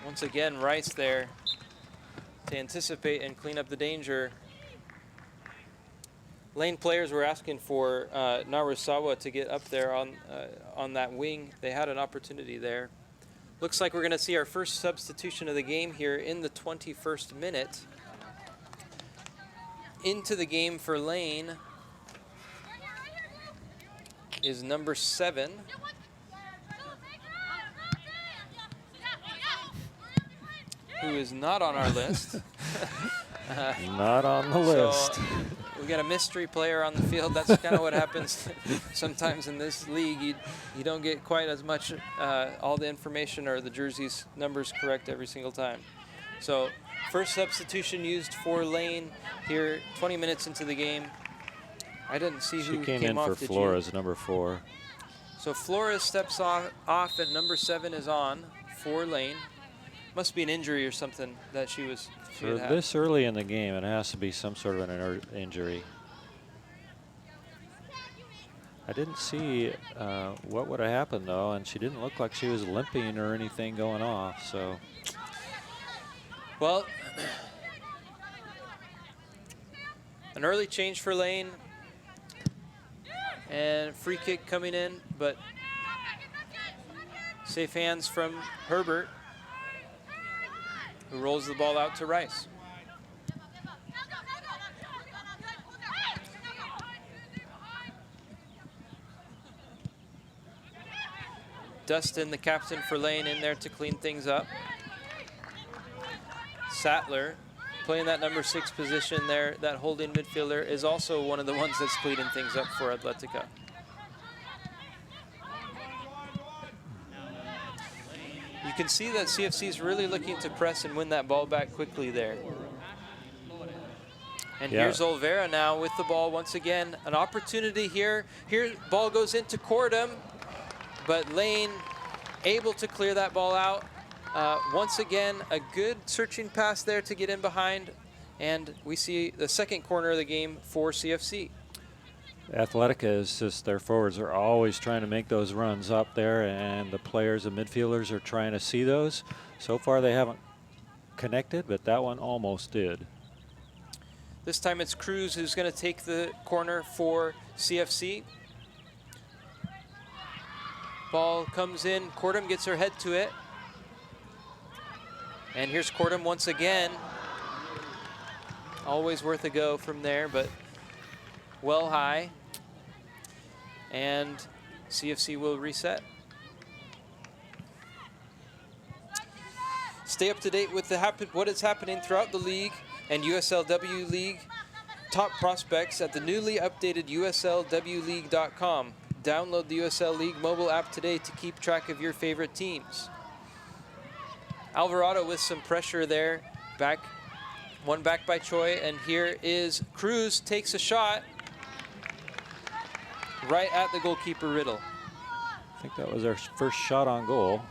Once again, Rice there to anticipate and clean up the danger. Lane players were asking for Narusawa to get up there on that wing. They had an opportunity there. Looks like we're going to see our first substitution of the game here in the 21st minute. Into the game for Lane is number 7. Who is not on our list.
Not on the list.
So we got a mystery player on the field. That's kind of what happens sometimes in this league. You don't get quite as much all the information or the jerseys numbers correct every single time. So first substitution used for Lane here 20 minutes into the game. I didn't see who
came in
off.
for Flores, number 4.
So Flores steps off and number 7 is on for Lane. Must be an injury or something that she had had.
This early in the game, it has to be some sort of an injury. I didn't see what would have happened, though, and she didn't look like she was limping or anything going off. So,
well, an early change for Lane. And free kick coming in, but safe hands from Herbert, who rolls the ball out to Rice. Dustin, the captain for Lane, in there to clean things up. Sattler, playing that number 6 position there, that holding midfielder, is also one of the ones that's cleaning things up for Atletica. You can see that CFC is really looking to press and win that ball back quickly there. And here's Olvera now with the ball once again. An opportunity here. Here, ball goes into Cordham, but Lane able to clear that ball out. Once again, a good searching pass there to get in behind. And we see the second corner of the game for CFC.
Atletica is just, their forwards are always trying to make those runs up there, and the players and midfielders are trying to see those. So far they haven't connected, but that one almost did.
This time it's Cruz who's going to take the corner for CFC. Ball comes in. Cordham gets her head to it. And here's Cordham once again. Always worth a go from there, but well high. And CFC will reset. Stay up to date with what is happening throughout the league and USLW League top prospects at the newly updated USLWleague.com. Download the USL League mobile app today to keep track of your favorite teams. Alvarado with some pressure there. One back by Choi, and here is Cruz, takes a shot right at the goalkeeper Riddle.
I think that was our first shot on goal.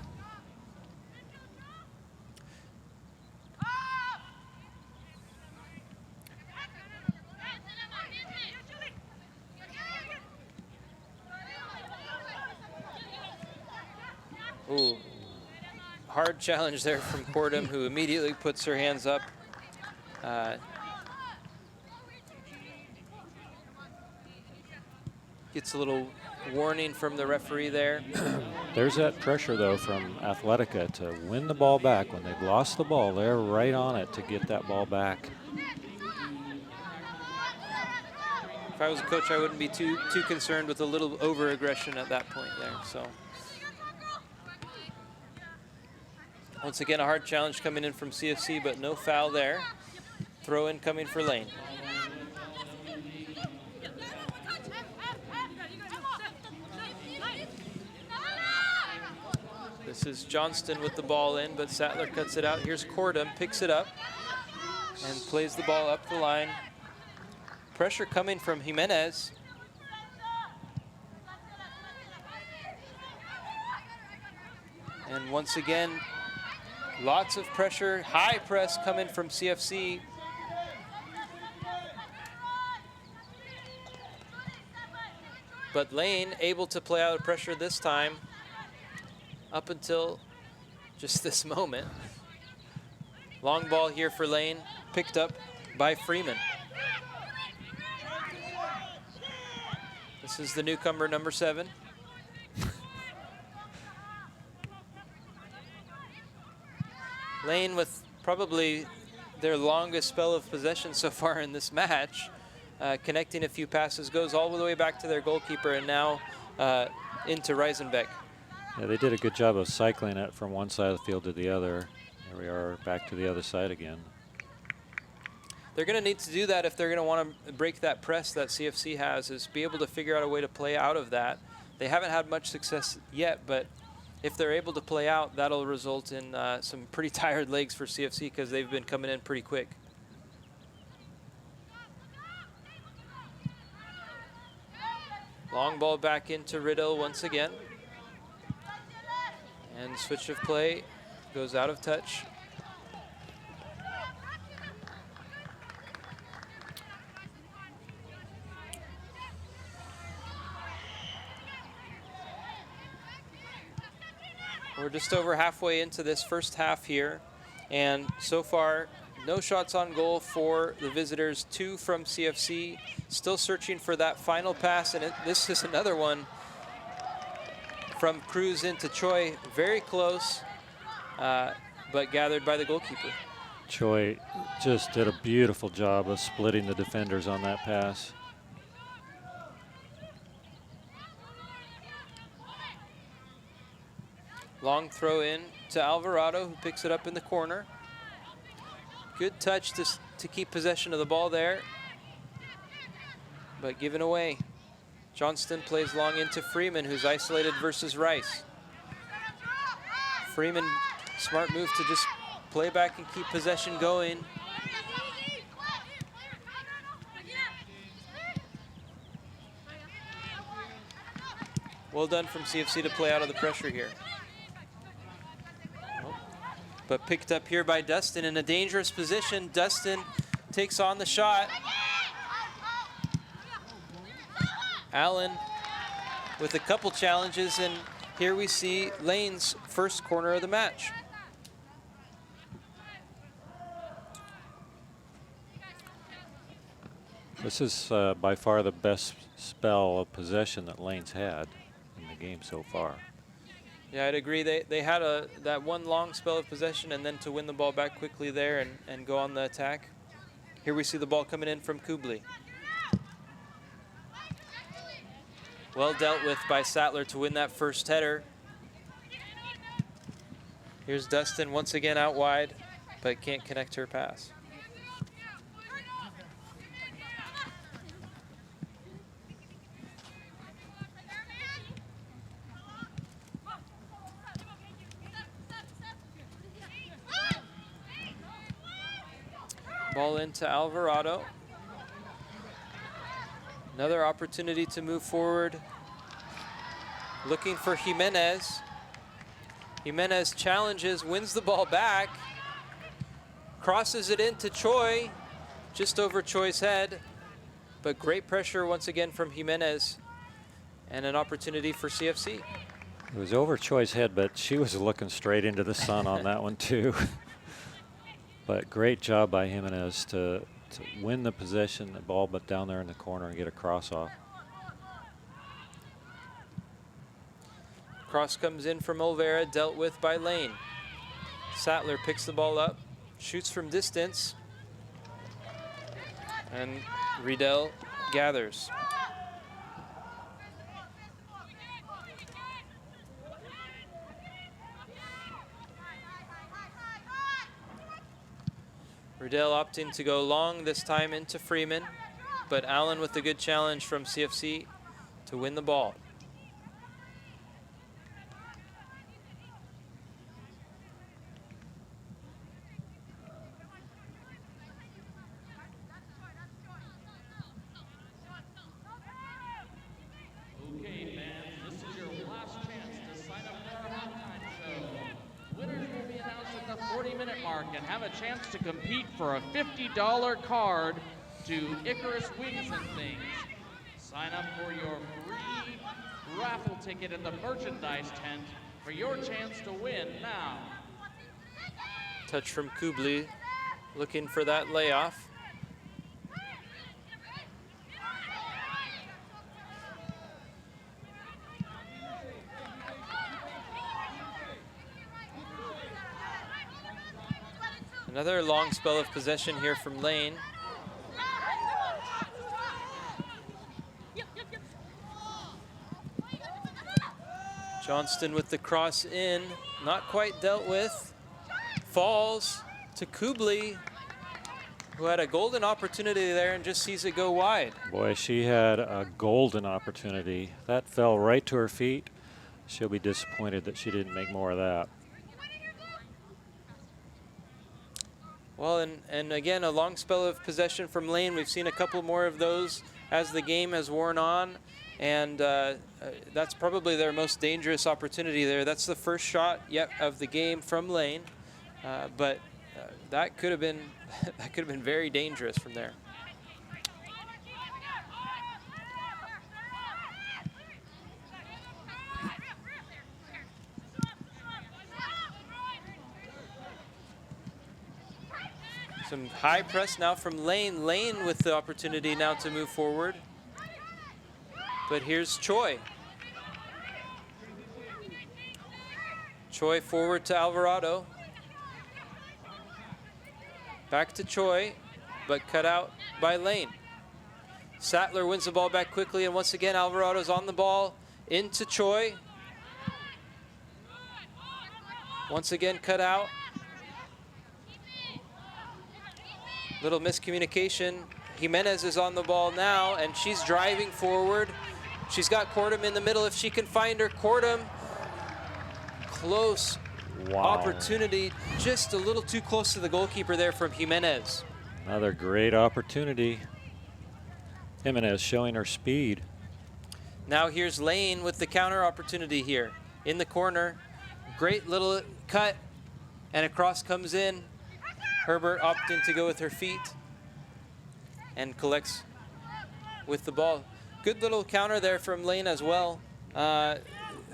Ooh, hard challenge there from Cordham, who immediately puts her hands up. Gets a little warning from the referee there.
There's that pressure, though, from Atletica to win the ball back. When they've lost the ball, they're right on it to get that ball back.
If I was a coach, I wouldn't be too concerned with a little over-aggression at that point there. So once again, a hard challenge coming in from CFC, but no foul there. Throw in coming for Lane. This is Johnston with the ball in, but Sattler cuts it out. Here's Cordham, picks it up, and plays the ball up the line. Pressure coming from Jimenez. And once again, lots of pressure, high press coming from CFC. But Lane able to play out of pressure this time up until just this moment. Long ball here for Lane, picked up by Freeman. This is the newcomer, number 7. Lane with probably their longest spell of possession so far in this match, connecting a few passes, goes all the way back to their goalkeeper and now into Reisenbeck.
Yeah, they did a good job of cycling it from one side of the field to the other. Here we are back to the other side again.
They're going to need to do that if they're going to want to break that press that CFC has, is be able to figure out a way to play out of that. They haven't had much success yet, but if they're able to play out, that'll result in some pretty tired legs for CFC because they've been coming in pretty quick. Long ball back into Riddle once again. And switch of play goes out of touch. We're just over halfway into this first half here, and so far no shots on goal for the visitors, 2 from CFC. Still searching for that final pass, and this is another one from Cruz into Choi. Very close, but gathered by the goalkeeper.
Choi just did a beautiful job of splitting the defenders on that pass.
Long throw in to Alvarado, who picks it up in the corner. Good touch to keep possession of the ball there, but given away. Johnston plays long into Freeman, who's isolated versus Rice. Freeman, smart move to just play back and keep possession going. Well done from CFC to play out of the pressure here. But picked up here by Dustin in a dangerous position. Dustin takes on the shot. Allen with a couple challenges, and here we see Lane's first corner of the match.
This is by far the best spell of possession that Lane's had in the game so far.
Yeah, I'd agree. They had that one long spell of possession, and then to win the ball back quickly there and go on the attack. Here we see the ball coming in from Kubli. Well dealt with by Sattler to win that first header. Here's Dustin once again out wide, but can't connect her pass. Ball into Alvarado. Another opportunity to move forward. Looking for Jimenez. Jimenez challenges, wins the ball back. Crosses it into Choi, just over Choi's head. But great pressure once again from Jimenez. And an opportunity for CFC.
It was over Choi's head, but she was looking straight into the sun on that one too. But great job by Jimenez to win the possession, the ball but down there in the corner and get a cross off.
Cross comes in from Olvera, dealt with by Lane. Sattler picks the ball up, shoots from distance, and Riedel gathers. Riedel opting to go long, this time into Freeman, but Allen with a good challenge from CFC to win the ball.
Okay, fans, this is your last chance to sign up for our halftime show. Winners will be announced at the 40-minute mark and have a chance to compete for a $50 card to Icarus Wings and Things. Sign up for your free raffle ticket at the merchandise tent for your chance to win now.
Touch from Kubli, looking for that layoff. Another long spell of possession here from Lane. Johnston with the cross in, not quite dealt with. Falls to Kubli, who had a golden opportunity there and just sees it go wide.
Boy, she had a golden opportunity. That fell right to her feet. She'll be disappointed that she didn't make more of that.
Well, and again, a long spell of possession from Lane. We've seen a couple more of those as the game has worn on, and that's probably their most dangerous opportunity there. That's the first shot yet of the game from Lane, but that could have been very dangerous from there. Some high press now from Lane. Lane with the opportunity now to move forward. But here's Choi. Choi forward to Alvarado. Back to Choi, but cut out by Lane. Sattler wins the ball back quickly, and once again Alvarado's on the ball. Into Choi. Once again cut out. Little miscommunication. Jimenez is on the ball now, and she's driving forward. She's got Cordum in the middle if she can find her. Cordum, close opportunity, just a little too close to the goalkeeper there from Jimenez.
Another great opportunity. Jimenez showing her speed.
Now here's Lane with the counter opportunity here. In the corner, great little cut, and a cross comes in. Herbert opting to go with her feet and collects with the ball. Good little counter there from Lane as well. A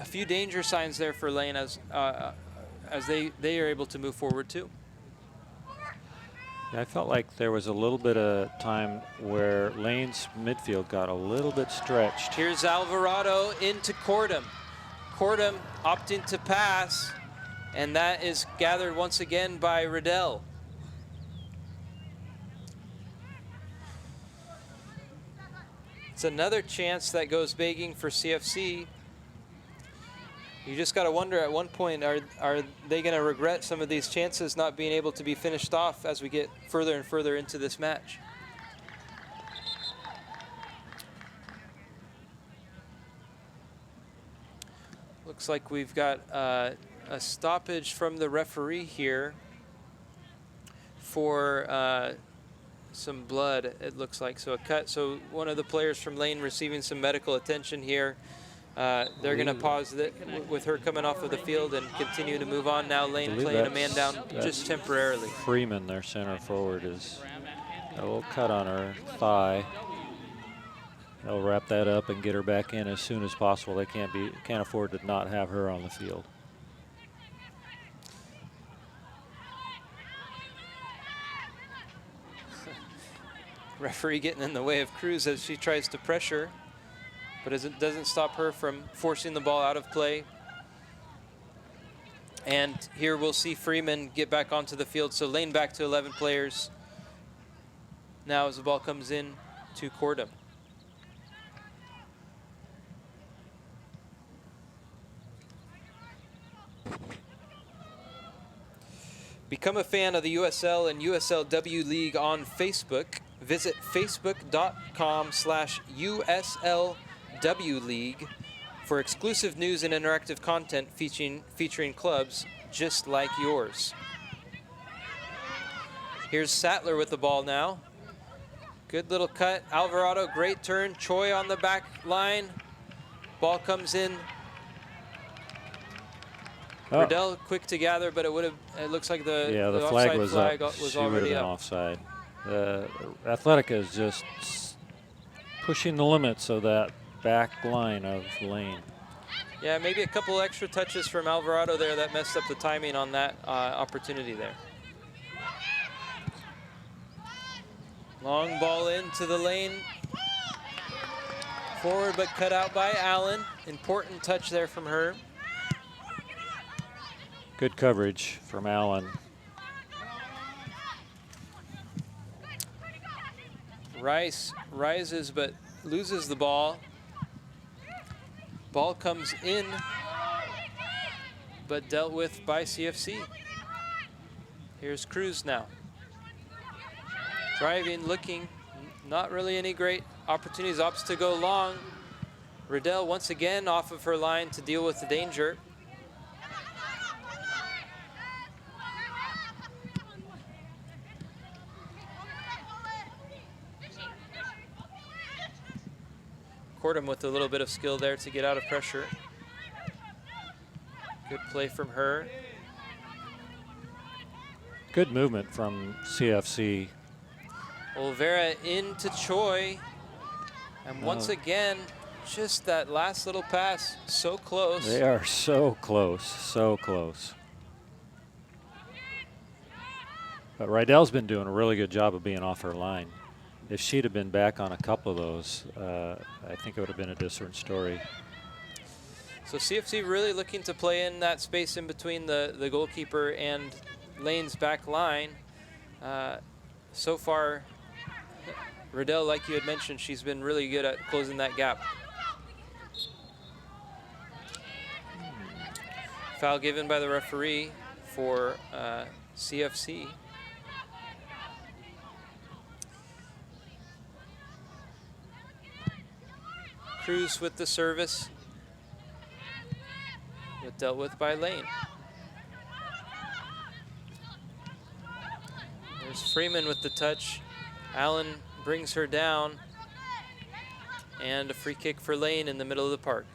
few danger signs there for Lane as they are able to move forward too.
Yeah, I felt like there was a little bit of time where Lane's midfield got a little bit stretched.
Here's Alvarado into Cordum. Cordum opting to pass, and that is gathered once again by Riddell. It's another chance that goes begging for CFC. You just got to wonder at one point, are they going to regret some of these chances not being able to be finished off as we get further and further into this match? Looks like we've got a stoppage from the referee here for some blood, it looks like. So a cut. So one of the players from Lane receiving some medical attention here. They're going to pause with her coming off of the field and continue to move on. Now Lane playing a man down just temporarily.
Freeman, their center forward, is a little cut on her thigh. They'll wrap that up and get her back in as soon as possible. They can't afford to not have her on the field.
Referee getting in the way of Cruz as she tries to pressure, but as it doesn't stop her from forcing the ball out of play. And here we'll see Freeman get back onto the field. So Lane back to 11 players now as the ball comes in to Cordum. Become a fan of the USL and USLW League on Facebook. Visit facebook.com/USLW League for exclusive news and interactive content featuring clubs just like yours. Here's Sattler with the ball now. Good little cut. Alvarado, great turn. Choi on the back line. Ball comes in. Riddell quick to gather, but it looks like the
flag was
flag
up.
was
She would have
already
been
up.
offside. Atletica is just pushing the limits of that back line of Lane.
Yeah, maybe a couple extra touches from Alvarado there that messed up the timing on that opportunity there. Long ball into the lane. Forward, but cut out by Allen. Important touch there from her.
Good coverage from Allen.
Rice rises but loses the ball. Ball comes in, but dealt with by CFC. Here's Cruz now. Driving, looking, not really any great opportunities. Opts to go long. Riddell once again off of her line to deal with the danger. Cordum with a little bit of skill there to get out of pressure. Good play from her.
Good movement from CFC.
Olvera into Choi. And once again, just that last little pass, so close.
They are so close, so close. But Rydell's been doing a really good job of being off her line. If she'd have been back on a couple of those, I think it would have been a different story.
So CFC really looking to play in that space in between the goalkeeper and Lane's back line. So far, Riddell, like you had mentioned, she's been really good at closing that gap. Foul given by the referee for CFC. Cruz with the service, but dealt with by Lane. There's Freeman with the touch. Allen brings her down. And a free kick for Lane in the middle of the park.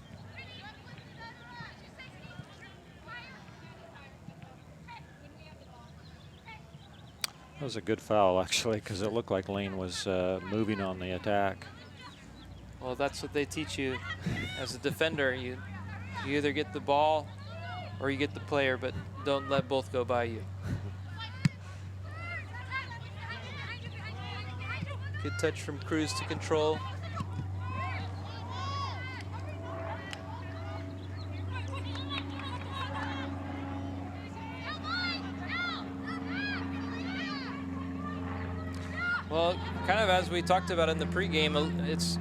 That was a good foul, actually, because it looked like Lane was moving on the attack.
Well, that's what they teach you as a defender. You either get the ball or you get the player, but don't let both go by you. Good touch from Cruz to control. Well, kind of as we talked about in the pregame, it's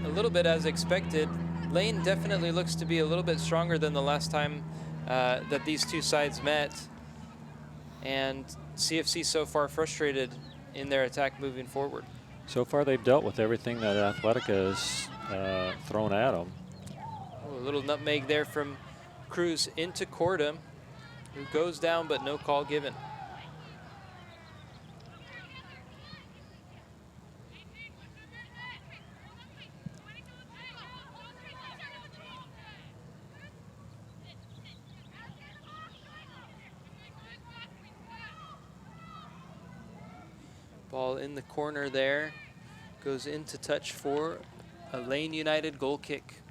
a little bit as expected. Lane definitely looks to be a little bit stronger than the last time that these two sides met. And CFC so far frustrated in their attack moving forward.
So far they've dealt with everything that Atletica has thrown at them.
Oh, a little nutmeg there from Cruz into Cordum, who goes down but no call given. Ball in the corner there, goes into touch for a Lane United goal kick.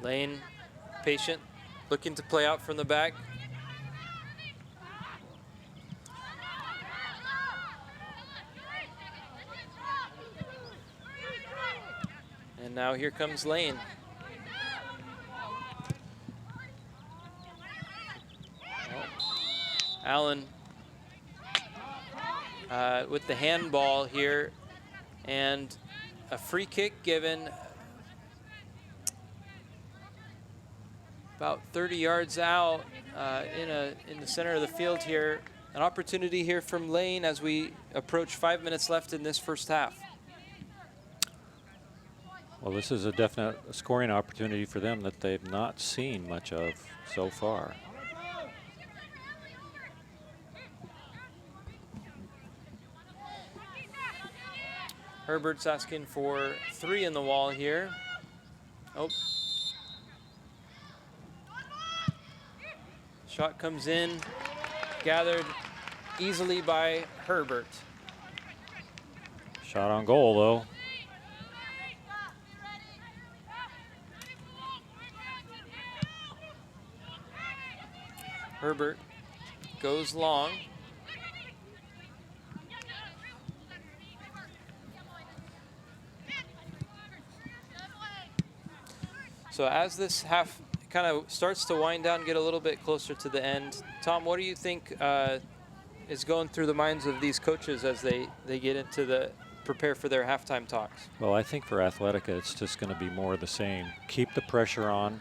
Lane, patient, looking to play out from the back. And now here comes Lane. Allen with the handball here, and a free kick given about 30 yards out in the center of the field here. An opportunity here from Lane as we approach 5 minutes left in this first half.
Well, this is a definite scoring opportunity for them that they've not seen much of so far.
Herbert's asking for 3 in the wall here. Oh. Shot comes in, gathered easily by Herbert.
Shot on goal, though.
Herbert goes long. So as this half kind of starts to wind down, get a little bit closer to the end, Tom, what do you think is going through the minds of these coaches as they get into prepare for their halftime talks?
Well, I think for Atletica, it's just going to be more of the same. Keep the pressure on.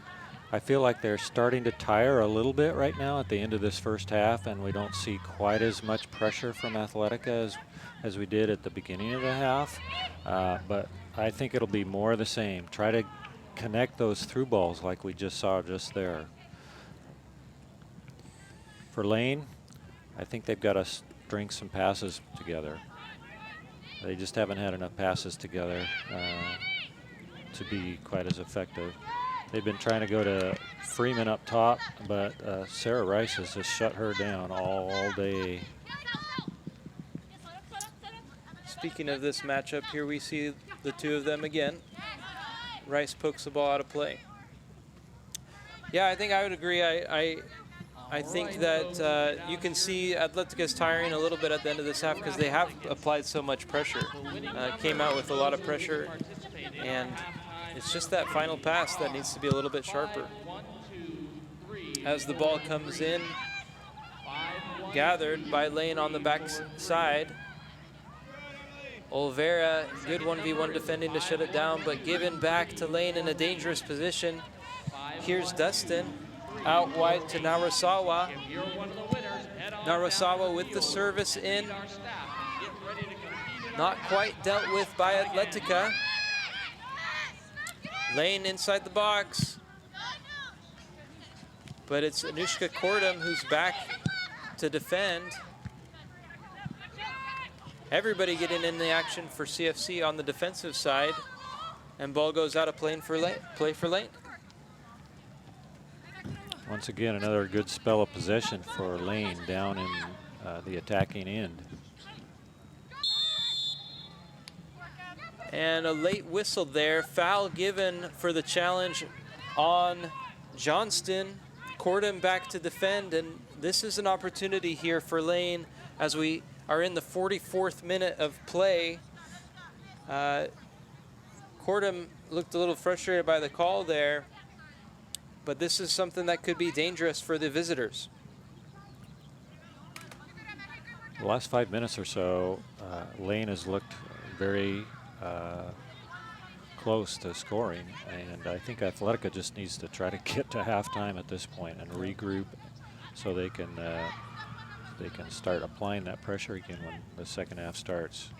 I feel like they're starting to tire a little bit right now at the end of this first half, and we don't see quite as much pressure from Atletica as we did at the beginning of the half. But I think it'll be more of the same. Try to connect those through balls like we just saw just there. For Lane, I think they've got to string some passes together. They just haven't had enough passes together to be quite as effective. They've been trying to go to Freeman up top, but Sarah Rice has just shut her down all day.
Speaking of this matchup, here we see the two of them again. Rice pokes the ball out of play. Yeah, I think I would agree. I think that you can see Atletica's tiring a little bit at the end of this half because they have applied so much pressure. Came out with a lot of pressure, and it's just that final pass that needs to be a little bit sharper. As the ball comes in, gathered by Lane on the back side. Olvera, good 1v1 defending to shut it down, but given back to Lane in a dangerous position. Here's Dustin, out wide to Narasawa. Narasawa with the service in. Not quite dealt with by Atletica. Lane inside the box. But it's Anushka Kordam who's back to defend. Everybody getting in the action for CFC on the defensive side. And ball goes out of play for Lane.
Once again, another good spell of possession for Lane down in the attacking end.
And a late whistle there. Foul given for the challenge on Johnston. Kordam back to defend, and this is an opportunity here for Lane as we are in the 44th minute of play. Kordam looked a little frustrated by the call there, but this is something that could be dangerous for the visitors.
The last 5 minutes or so, Lane has looked very close to scoring, and I think Atletica just needs to try to get to halftime at this point and regroup so they can start applying that pressure again when the second half starts.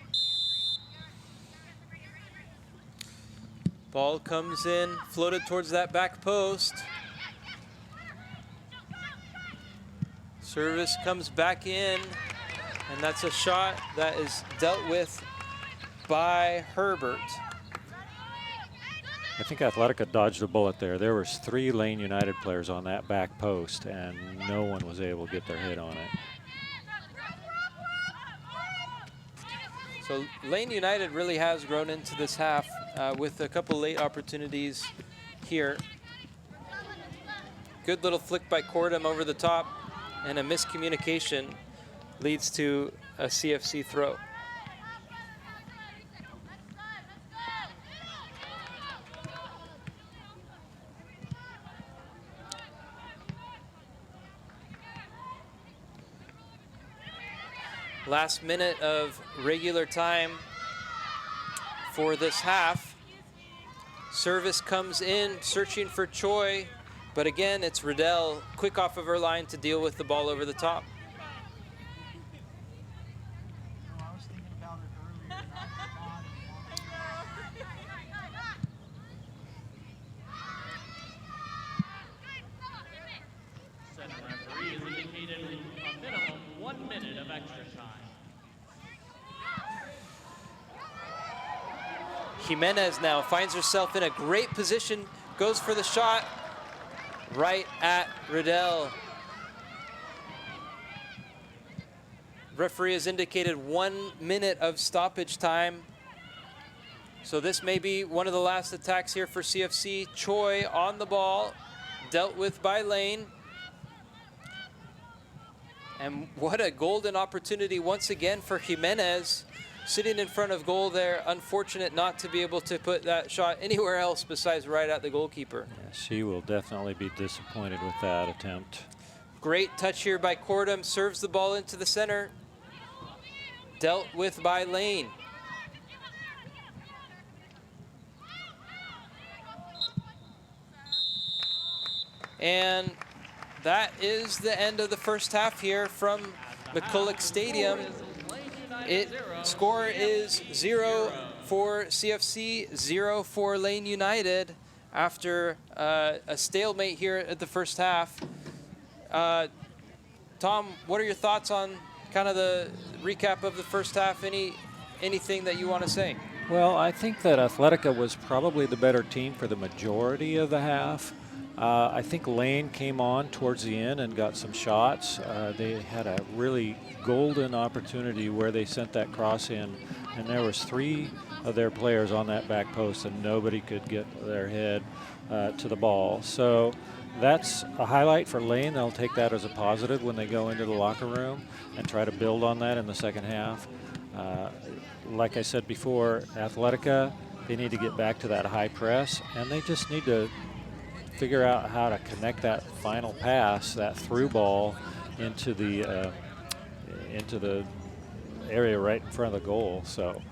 Ball comes in, floated towards that back post. Service comes back in, and that's a shot that is dealt with by Herbert.
I think Atletica dodged a bullet there. There was 3 Lane United players on that back post, and no one was able to get their hit on it.
So Lane United really has grown into this half with a couple late opportunities here. Good little flick by Kordam over the top, and a miscommunication leads to a CFC throw. Last minute of regular time for this half. Service comes in, searching for Choi, but again, it's Riddell, quick off of her line to deal with the ball over the top.
Center referee has indicated a minimum 1 minute of extra time.
Jimenez now finds herself in a great position, goes for the shot right at Riddell. Referee has indicated 1 minute of stoppage time. So this may be one of the last attacks here for CFC. Choi on the ball, dealt with by Lane. And what a golden opportunity once again for Jimenez. Sitting in front of goal there, unfortunate not to be able to put that shot anywhere else besides right at the goalkeeper.
Yeah, she will definitely be disappointed with that attempt.
Great touch here by Kordam, serves the ball into the center. Dealt with by Lane. And that is the end of the first half here from McCulloch Stadium. Score is 0 for CFC, 0 for Lane United after a stalemate here at the first half. Tom, what are your thoughts on kind of the recap of the first half? Anything that you want to say?
Well, I think that Atletica was probably the better team for the majority of the half. I think Lane came on towards the end and got some shots. They had a really golden opportunity where they sent that cross in, and there was 3 of their players on that back post, and nobody could get their head to the ball. So that's a highlight for Lane. They'll take that as a positive when they go into the locker room and try to build on that in the second half. Like I said before, Atletica, they need to get back to that high press, and they just need to figure out how to connect that final pass, that through ball, into the area right in front of the goal. So,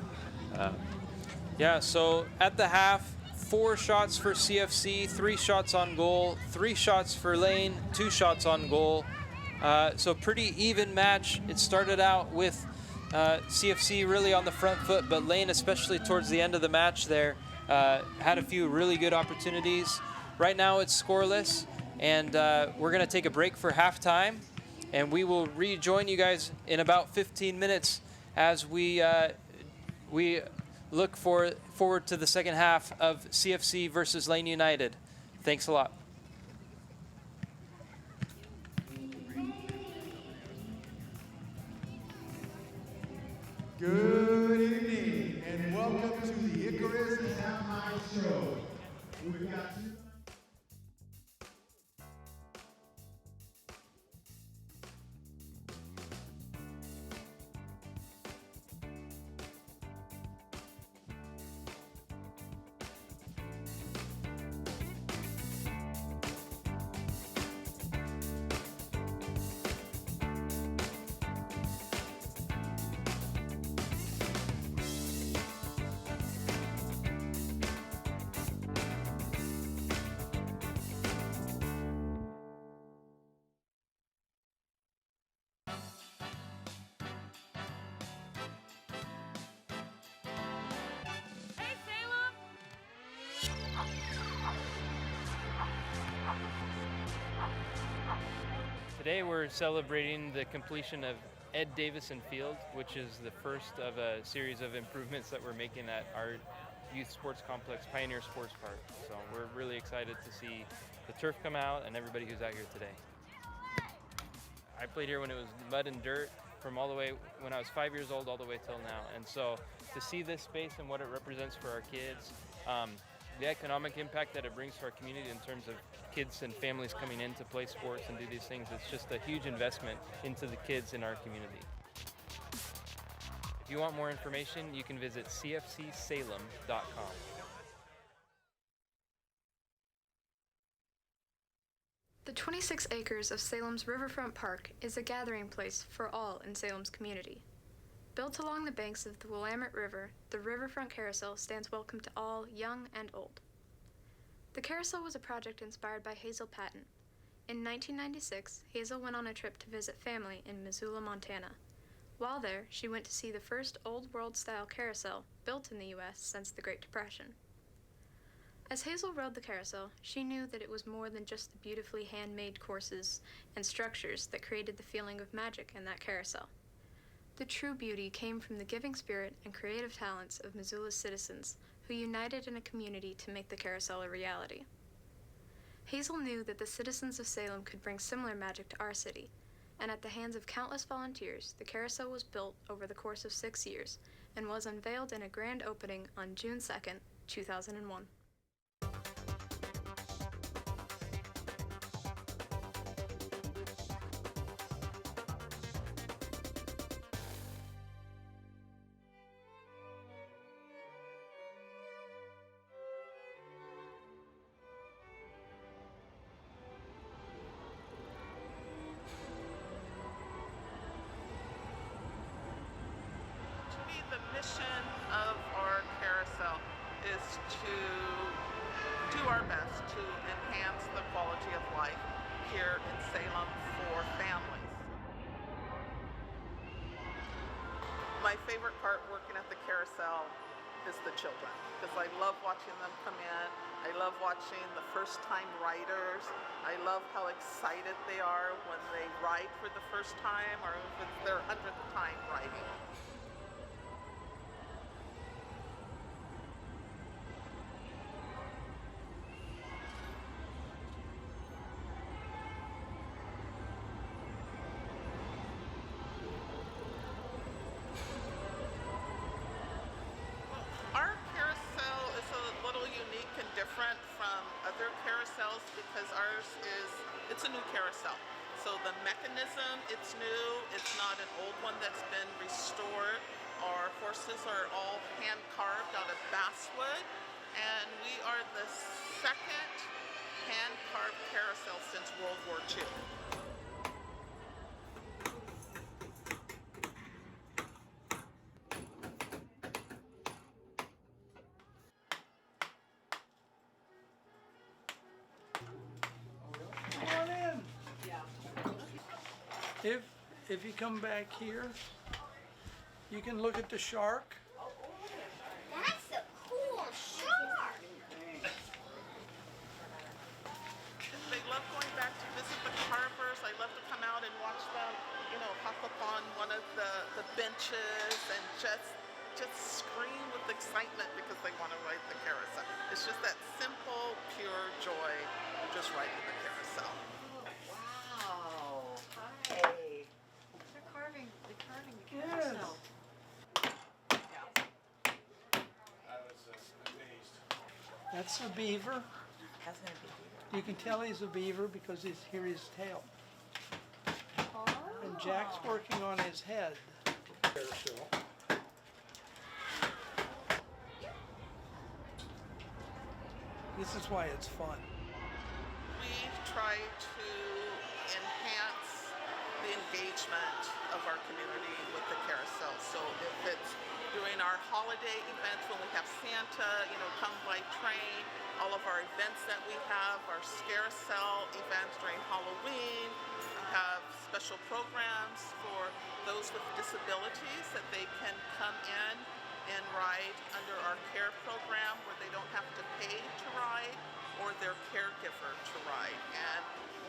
yeah. So at the half, 4 shots for CFC, 3 shots on goal, 3 shots for Lane, 2 shots on goal. So pretty even match. It started out with CFC really on the front foot, but Lane, especially towards the end of the match there, had a few really good opportunities. Right now it's scoreless, and we're going to take a break for halftime, and we will rejoin you guys in about 15 minutes as we look forward to the second half of CFC versus Lane United. Thanks a lot.
Good evening and welcome to the Icarus Halftime Show. We've got two.
Today we're celebrating the completion of Ed Davison Field, which is the first of a series of improvements that we're making at our youth sports complex, Pioneer Sports Park. So we're really excited to see the turf come out and everybody who's out here today. I played here when it was mud and dirt from all the way when I was 5 years old all the way till now. And so to see this space and what it represents for our kids, the economic impact that it brings to our community in terms of kids and families coming in to play sports and do these things, it's just a huge investment into the kids in our community. If you want more information, you can visit cfcsalem.com.
The 26 acres of Salem's Riverfront Park is a gathering place for all in Salem's community. Built along the banks of the Willamette River, the Riverfront Carousel stands welcome to all, young and old. The carousel was a project inspired by Hazel Patton. In 1996, Hazel went on a trip to visit family in Missoula, Montana. While there, she went to see the first Old World-style carousel built in the U.S. since the Great Depression. As Hazel rode the carousel, she knew that it was more than just the beautifully handmade courses and structures that created the feeling of magic in that carousel. The true beauty came from the giving spirit and creative talents of Missoula's citizens, who united in a community to make the carousel a reality. Hazel knew that the citizens of Salem could bring similar magic to our city, and at the hands of countless volunteers, the carousel was built over the course of 6 years and was unveiled in a grand opening on June 2nd, 2001.
The mission of our carousel is to do our best to enhance the quality of life here in Salem for families. My favorite part working at the carousel is the children, because I love watching them come in. I love watching the first-time riders. I love how excited they are when they ride for the first time or if it's their 100th time riding. It's a new carousel. So the mechanism, it's new. It's not an old one that's been restored. Our horses are all hand carved out of basswood. And we are the second hand carved carousel since World War II.
If you come back here, you can look at the shark.
That's a cool shark.
They love going out and watch them, hop up on one of the benches and just scream with excitement because they want to ride the carousel. It's just that simple, pure joy of just riding the carousel.
Wow. Hi. They're carving the carousel.
That's a beaver.
That's gonna be beautiful.
You can tell he's a beaver because here's his tail.
Oh.
And Jack's working on his head. This is why it's fun.
We try to enhance the engagement of our community with the carousel. So if it's during our holiday events when we have Santa, come by train, all of our events that we have, our carousel events during Halloween, we have special programs for those with disabilities that they can come in and ride under our care program where they don't have to pay to ride or their caregiver to ride. And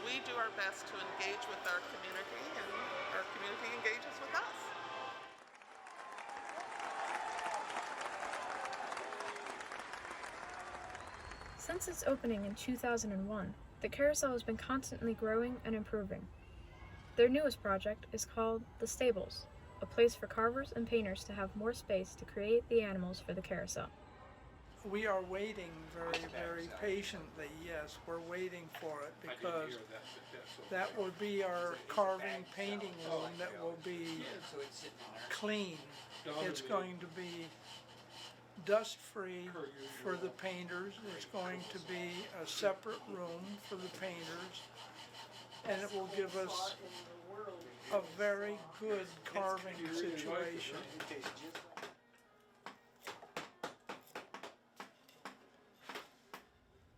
we do our best to engage with our community and our community engages with us.
Since its opening in 2001, the carousel has been constantly growing and improving. Their newest project is called The Stables, a place for carvers and painters to have more space to create the animals for the carousel.
We are waiting very, very patiently. Yes, we're waiting for it because that will be our carving painting room that will be clean. It's going to be dust-free for the painters. It's going to be a separate room for the painters, and it will give us a very good carving situation.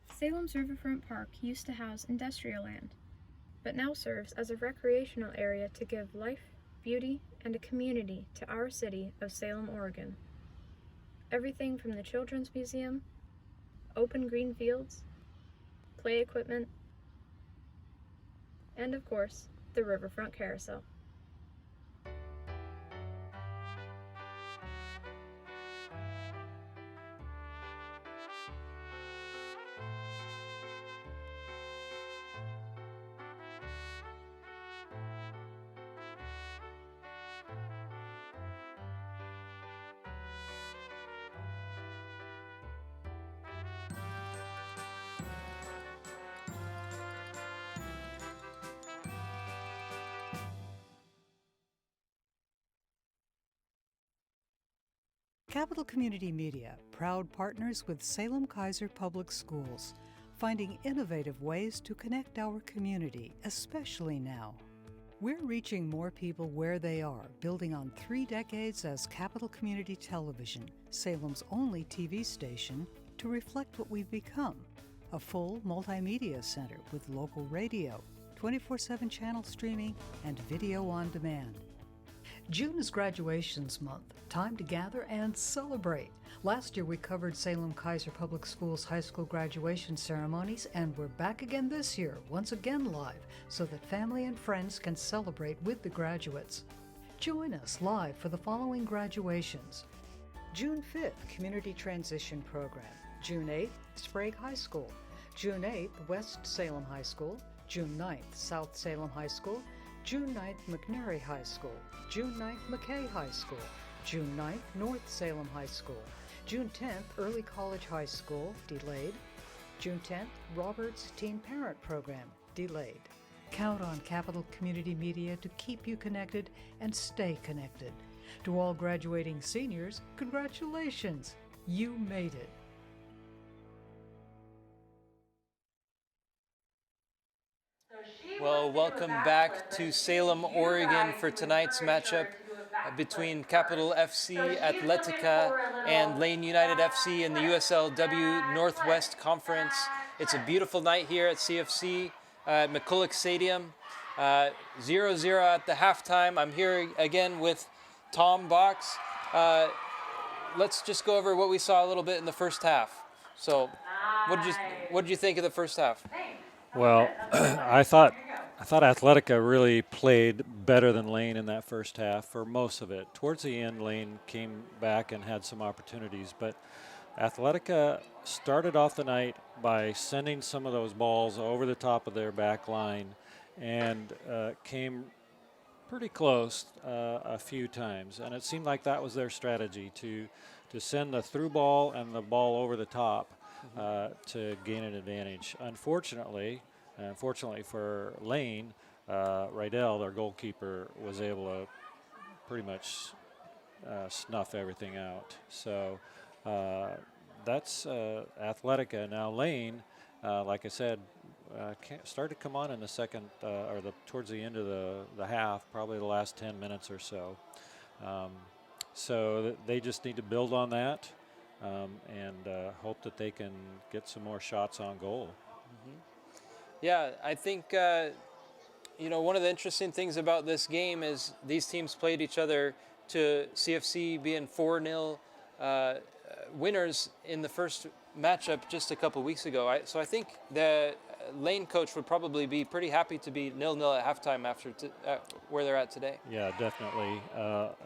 Salem's Riverfront Park used to house industrial land, but now serves as a recreational area to give life, beauty, and a community to our city of Salem, Oregon. Everything from the Children's Museum, open green fields, play equipment, and of course, the Riverfront Carousel.
Capital Community Media, proud partners with Salem Keizer Public Schools, finding innovative ways to connect our community, especially now. We're reaching more people where they are, building on 3 decades as Capital Community Television, Salem's only TV station, to reflect what we've become, a full multimedia center with local radio, 24/7 channel streaming, and video on demand. June is graduations month, time to gather and celebrate. Last year we covered Salem Keizer Public Schools high school graduation ceremonies, and we're back again this year, once again live, so that family and friends can celebrate with the graduates. Join us live for the following graduations. June 5th, Community Transition Program. June 8th, Sprague High School. June 8th, West Salem High School. June 9th, South Salem High School. June 9th, McNary High School. June 9th, McKay High School. June 9th, North Salem High School. June 10th, Early College High School, delayed. June 10th, Roberts Teen Parent Program, delayed. Count on Capital Community Media to keep you connected and stay connected. To all graduating seniors, congratulations! You made it.
Well, welcome back to Salem, Oregon for tonight's matchup between Capital FC Atletica and Lane United FC in the USLW Northwest Conference. It's a beautiful night here at CFC at McCulloch Stadium. 0-0 at the halftime. I'm here again with Tom Box. Let's just go over what we saw a little bit in the first half. So, what did you think of the first half?
Well, I thought I thought Atletica really played better than Lane in that first half for most of it. Towards the end, Lane came back and had some opportunities, but Atletica started off the night by sending some of those balls over the top of their back line and came pretty close a few times. And it seemed like that was their strategy, to send the through ball and the ball over the top to gain an advantage. Unfortunately for Lane, Rydell, their goalkeeper, was able to pretty much snuff everything out. So that's Atletica. Now Lane, like I said, started to come on in the second, towards the end of the half, probably the last 10 minutes or so. So they just need to build on that and hope that they can get some more shots on goal.
Yeah, I think, one of the interesting things about this game is these teams played each other to CFC being 4-0 winners in the first matchup just a couple weeks ago. So I think the Lane coach would probably be pretty happy to be 0-0 at halftime after where they're at today.
Yeah, definitely.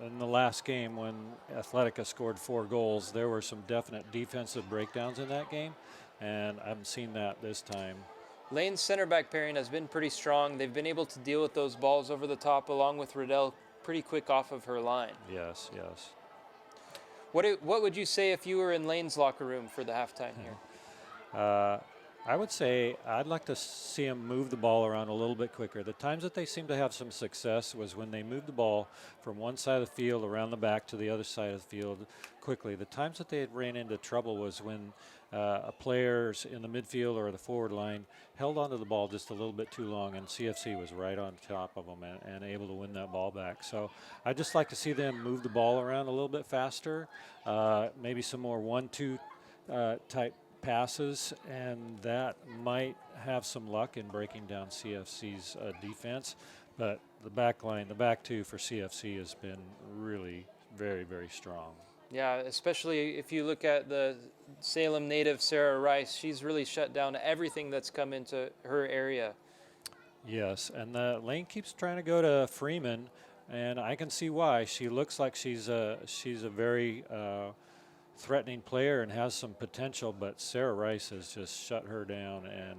In the last game when Atletica scored 4 goals, there were some definite defensive breakdowns in that game, and I haven't seen that this time.
Lane's center back pairing has been pretty strong. They've been able to deal with those balls over the top along with Rydell pretty quick off of her line.
Yes.
What would you say if you were in Lane's locker room for the halftime here?
I would say I'd like to see them move the ball around a little bit quicker. The times that they seemed to have some success was when they moved the ball from one side of the field around the back to the other side of the field quickly. The times that they had ran into trouble was when players in the midfield or the forward line held onto the ball just a little bit too long, and CFC was right on top of them and able to win that ball back. So I'd just like to see them move the ball around a little bit faster, maybe some more 1-2 type passes, and that might have some luck in breaking down CFC's defense. But the back line, the back two for CFC has been really very, very strong.
Yeah, especially if you look at the Salem native Sarah Rice, she's really shut down everything that's come into her area.
Yes, and the Lane keeps trying to go to Freeman, and I can see why. She looks like she's a very threatening player and has some potential, but Sarah Rice has just shut her down, and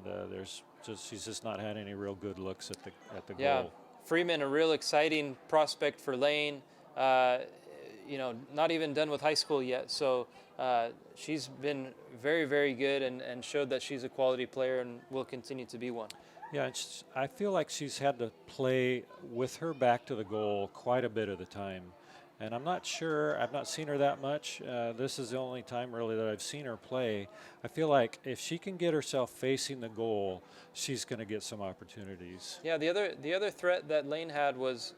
she's just not had any real good looks at the goal.
Freeman, a real exciting prospect for Lane. Not even done with high school yet, so she's been very, very good and showed that she's a quality player and will continue to be one.
Yeah, I feel like she's had to play with her back to the goal quite a bit of the time. And I'm not sure, I've not seen her that much. This is the only time really that I've seen her play. I feel like if she can get herself facing the goal, she's going to get some opportunities.
Yeah, the other threat that Lane had was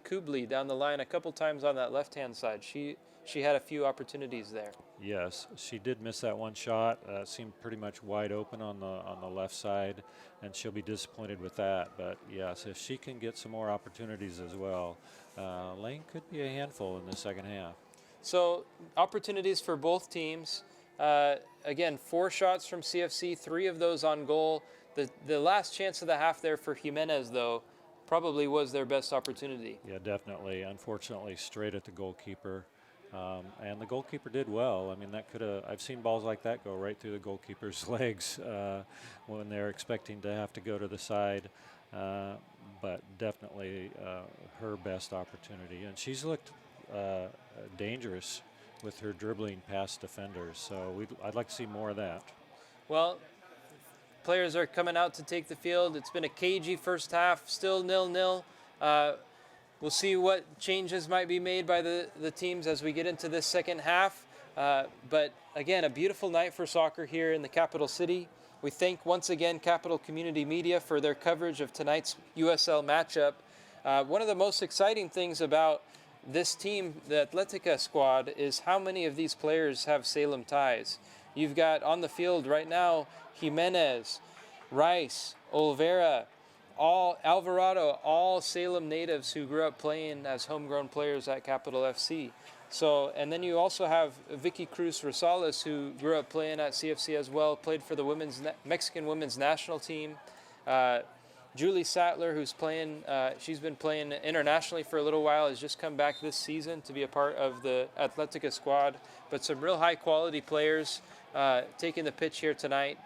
Kubley down the line a couple times on that left-hand side. She had a few opportunities there.
Yes, she did miss that one shot. Seemed pretty much wide open on the left side, and she'll be disappointed with that. But yes, if she can get some more opportunities as well, Lane could be a handful in the second half.
So opportunities for both teams. Again, 4 shots from CFC, 3 of those on goal. The last chance of the half there for Jimenez, though, probably was their best opportunity.
Yeah, definitely. Unfortunately, straight at the goalkeeper. And the goalkeeper did well. I mean, I've seen balls like that go right through the goalkeeper's legs when they're expecting to have to go to the side. But definitely her best opportunity. And she's looked dangerous with her dribbling past defenders. So I'd like to see more of that.
Well, players are coming out to take the field. It's been a cagey first half, still 0-0. We'll see what changes might be made by the teams as we get into this second half. But again, a beautiful night for soccer here in the capital city. We thank once again Capital Community Media for their coverage of tonight's USL matchup. One of the most exciting things about this team, the Atletica squad, is how many of these players have Salem ties. You've got on the field right now Jimenez, Rice, Olvera, Alvarado, all Salem natives who grew up playing as homegrown players at Capital FC. So, and then you also have Vicky Cruz Rosales, who grew up playing at CFC as well, played for the Mexican women's national team. Julie Sattler, who's playing, she's been playing internationally for a little while, has just come back this season to be a part of the Atletica squad. But some real high-quality players taking the pitch here tonight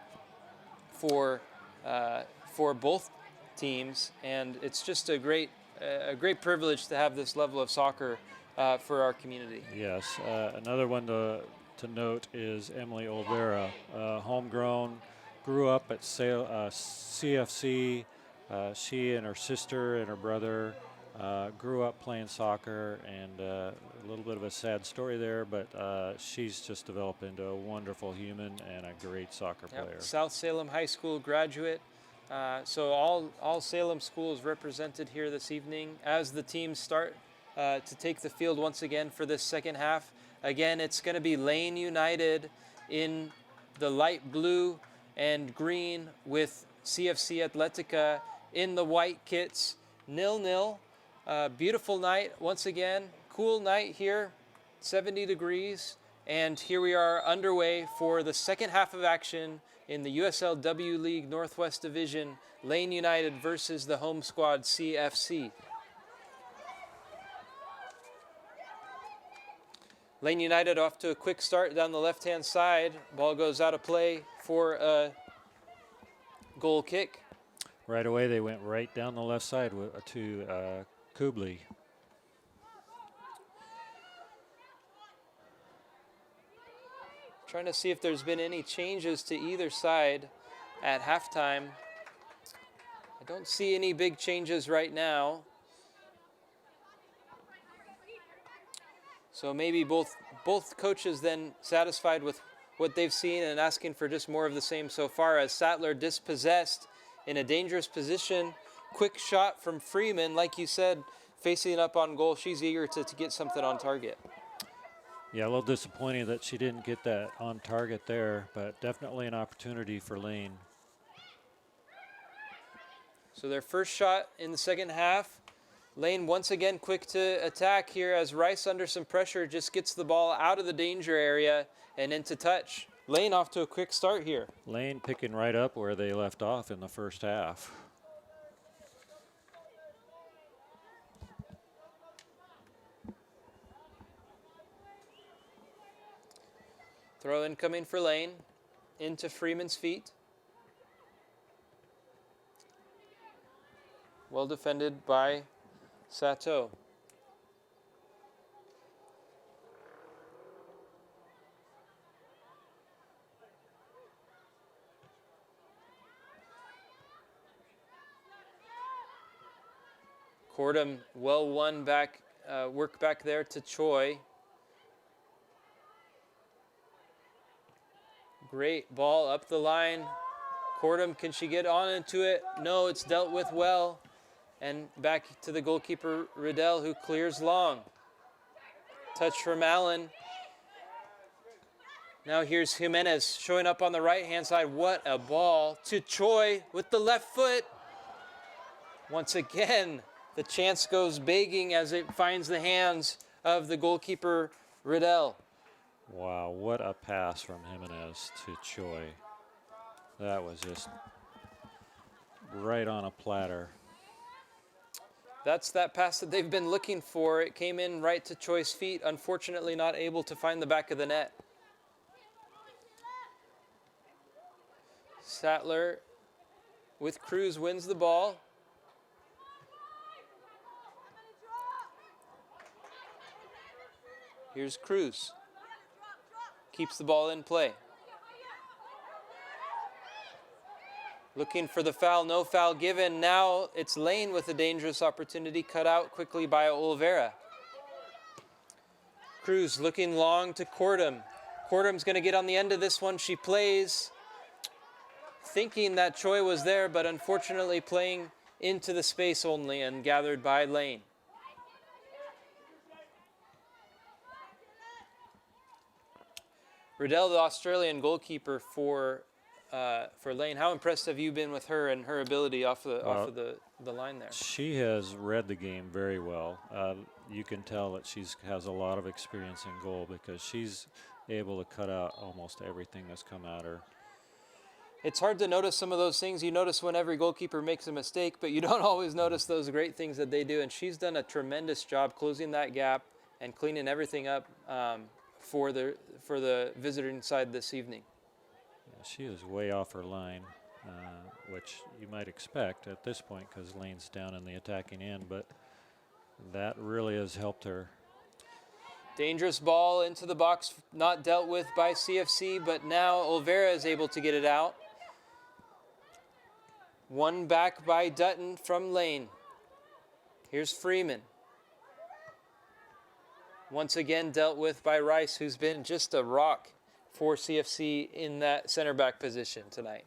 for both teams, and it's just a great privilege to have this level of soccer for our community.
Yes, another one to note is Emily Olvera, homegrown, grew up at CFC. She and her sister and her brother grew up playing soccer, and a little bit of a sad story there, but she's just developed into a wonderful human and a great soccer player.
South Salem High School graduate. So all Salem schools represented here this evening as the teams start to take the field once again for this second half. Again, it's going to be Lane United in the light blue and green with CFC Atletica in the white kits. 0-0. Beautiful night once again. Cool night here, 70 degrees. And here we are underway for the second half of action in the USLW League Northwest Division, Lane United versus the home squad CFC. Lane United off to a quick start down the left-hand side. Ball goes out of play for a goal kick.
Right away, they went right down the left side to Kubley.
Trying to see if there's been any changes to either side at halftime. I don't see any big changes right now. So maybe both coaches then satisfied with what they've seen and asking for just more of the same so far, as Sattler dispossessed in a dangerous position. Quick shot from Freeman, like you said, facing up on goal. She's eager to get something on target.
Yeah, a little disappointing that she didn't get that on target there, but definitely an opportunity for Lane.
So their first shot in the second half. Lane once again quick to attack here as Rice, under some pressure, just gets the ball out of the danger area and into touch. Lane off to a quick start here.
Lane picking right up where they left off in the first half.
Throw in coming for Lane, into Freeman's feet. Well defended by Sato. Cordham well won back, work back there to Choi. Great ball up the line. Cordham, can she get on into it? No, it's dealt with well. And back to the goalkeeper, Riddell, who clears long. Touch from Allen. Now here's Jimenez showing up on the right-hand side. What a ball to Choi with the left foot. Once again, the chance goes begging as it finds the hands of the goalkeeper, Riddell.
Wow, what a pass from Jimenez to Choi. That was just right on a platter.
That's that pass that they've been looking for. It came in right to Choi's feet, unfortunately not able to find the back of the net. Sattler with Cruz wins the ball. Here's Cruz. Keeps the ball in play. Looking for the foul, no foul given. Now it's Lane with a dangerous opportunity, cut out quickly by Olvera. Cruz looking long to Cordham. Cordham's going to get on the end of this one. She plays, thinking that Choi was there, but unfortunately playing into the space only and gathered by Lane. Riddell, the Australian goalkeeper for Lane. How impressed have you been with her and her ability off of the line there?
She has read the game very well. You can tell that she has a lot of experience in goal because she's able to cut out almost everything that's come at her.
It's hard to notice some of those things. You notice when every goalkeeper makes a mistake, but you don't always notice those great things that they do. And she's done a tremendous job closing that gap and cleaning everything up for the visiting side this evening.
Yeah, she is way off her line, which you might expect at this point because Lane's down in the attacking end, but that really has helped her.
Dangerous ball into the box, not dealt with by CFC, but now Olvera is able to get it out. One back by Dutton from Lane. Here's Freeman. Once again dealt with by Rice, who's been just a rock for CFC in that center back position tonight.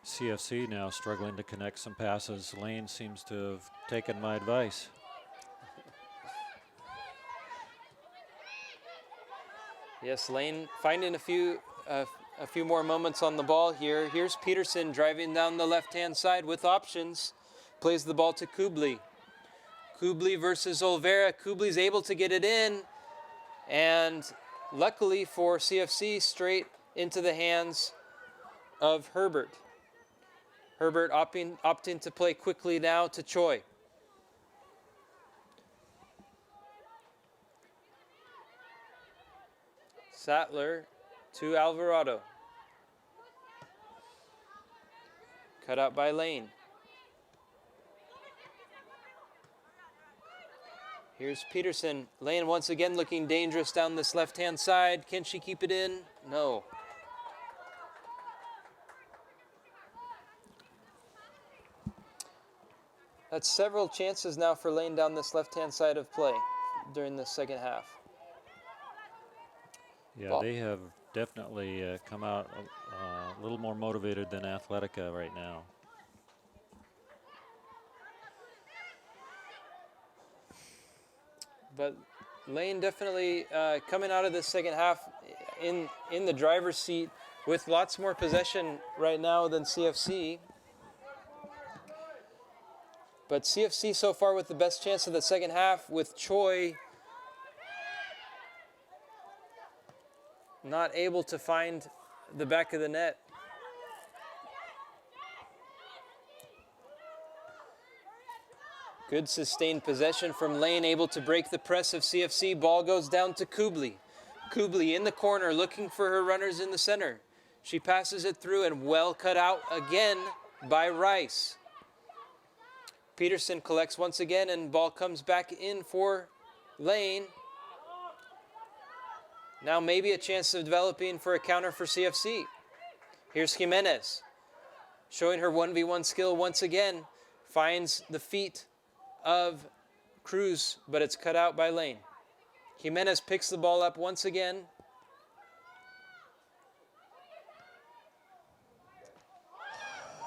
CFC now struggling to connect some passes. Lane seems to have taken my advice.
Yes, Lane finding a few more moments on the ball here. Here's Peterson driving down the left-hand side with options. Plays the ball to Kubli. Kubli versus Olvera. Kubli's able to get it in. And luckily for CFC, straight into the hands of Herbert. Herbert opting to play quickly now to Choi. Sattler to Alvarado. Cut out by Lane. Here's Peterson. Lane once again looking dangerous down this left-hand side. Can she keep it in? No. That's several chances now for Lane down this left-hand side of play during the second half.
Yeah,
Ball.
they have definitely come out a little more motivated than Atletica right now.
But Lane definitely coming out of the second half in the driver's seat with lots more possession right now than CFC. But CFC so far with the best chance of the second half, with Choi not able to find the back of the net. Good sustained possession from Lane, able to break the press of CFC. Ball goes down to Kubli. Kubli in the corner looking for her runners in the center. She passes it through and well cut out again by Rice. Peterson collects once again and ball comes back in for Lane. Now maybe a chance of developing for a counter for CFC. Here's Jimenez showing her 1v1 skill once again. Finds the feet of Cruz, but it's cut out by Lane. Jimenez picks the ball up once again.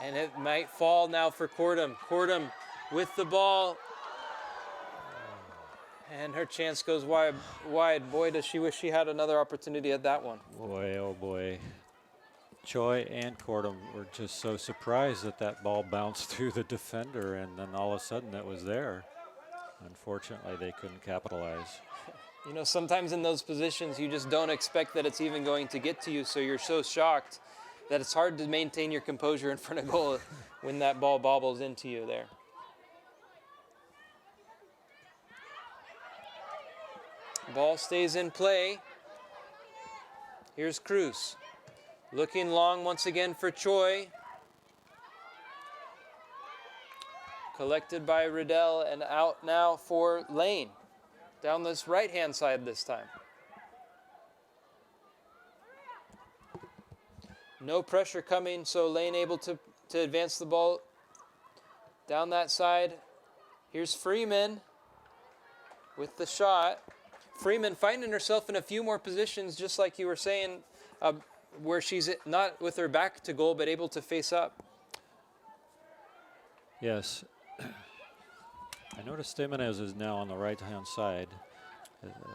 And it might fall now for Cordum. Cordum with the ball. And her chance goes wide. Boy, does she wish she had another opportunity at that one.
Boy, oh boy. Choi and Cordum were just so surprised that that ball bounced through the defender, and then all of a sudden it was there. Unfortunately, they couldn't capitalize.
You know, sometimes in those positions, you just don't expect that it's even going to get to you, so you're so shocked that it's hard to maintain your composure in front of goal when that ball bobbles into you there. Ball stays in play. Here's Cruz. Looking long once again for Choi. Collected by Riddell and out now for Lane. Down this right-hand side this time. No pressure coming, so Lane able to advance the ball down that side. Here's Freeman with the shot. Freeman finding herself in a few more positions, just like you were saying, where she's not with her back to goal, but able to face up.
Yes. I noticed Jimenez is now on the right-hand side.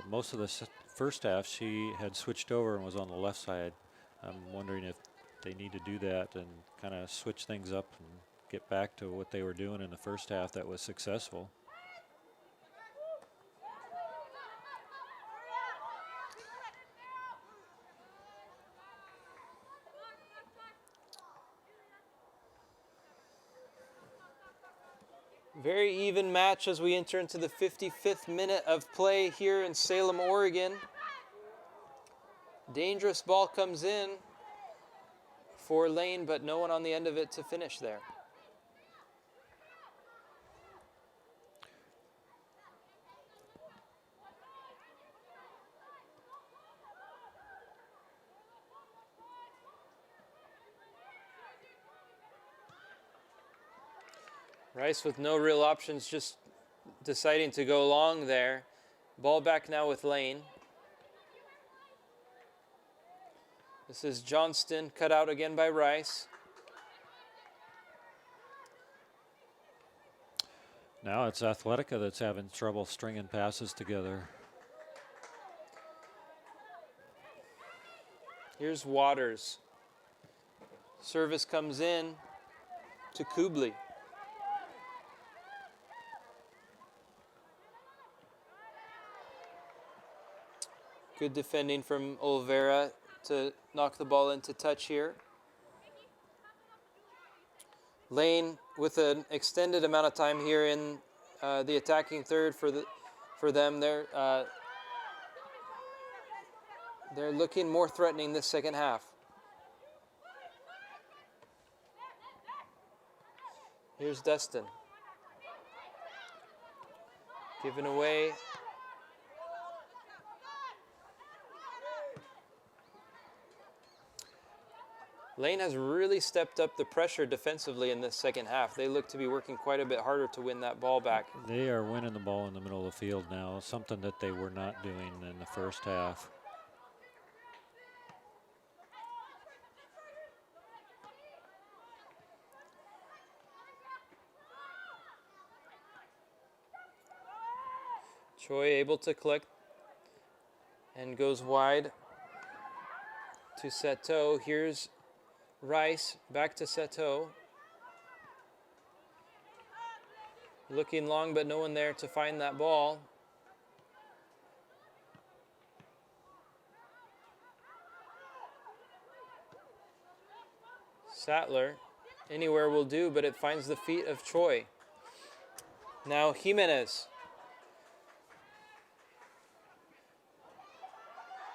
Most of the first half, she had switched over and was on the left side. I'm wondering if they need to do that and kind of switch things up and get back to what they were doing in the first half that was successful.
Very even match as we enter into the 55th minute of play here in Salem, Oregon. Dangerous ball comes in for Lane, but no one on the end of it to finish there. Rice with no real options, just deciding to go long there. Ball back now with Lane. This is Johnston, cut out again by Rice.
Now it's Atletica that's having trouble stringing passes together.
Here's Waters. Service comes in to Kubley. Good defending from Olvera to knock the ball into touch here. Lane with an extended amount of time here in the attacking third for them. They're looking more threatening this second half. Here's Destin. Given away. Lane has really stepped up the pressure defensively in this second half. They look to be working quite a bit harder to win that ball back.
They are winning the ball in the middle of the field now, something that they were not doing in the first half.
Choi able to collect and goes wide to Seto. Here's Rice back to Seto. Looking long, but no one there to find that ball. Sattler, anywhere will do, but it finds the feet of Choi. Now Jimenez.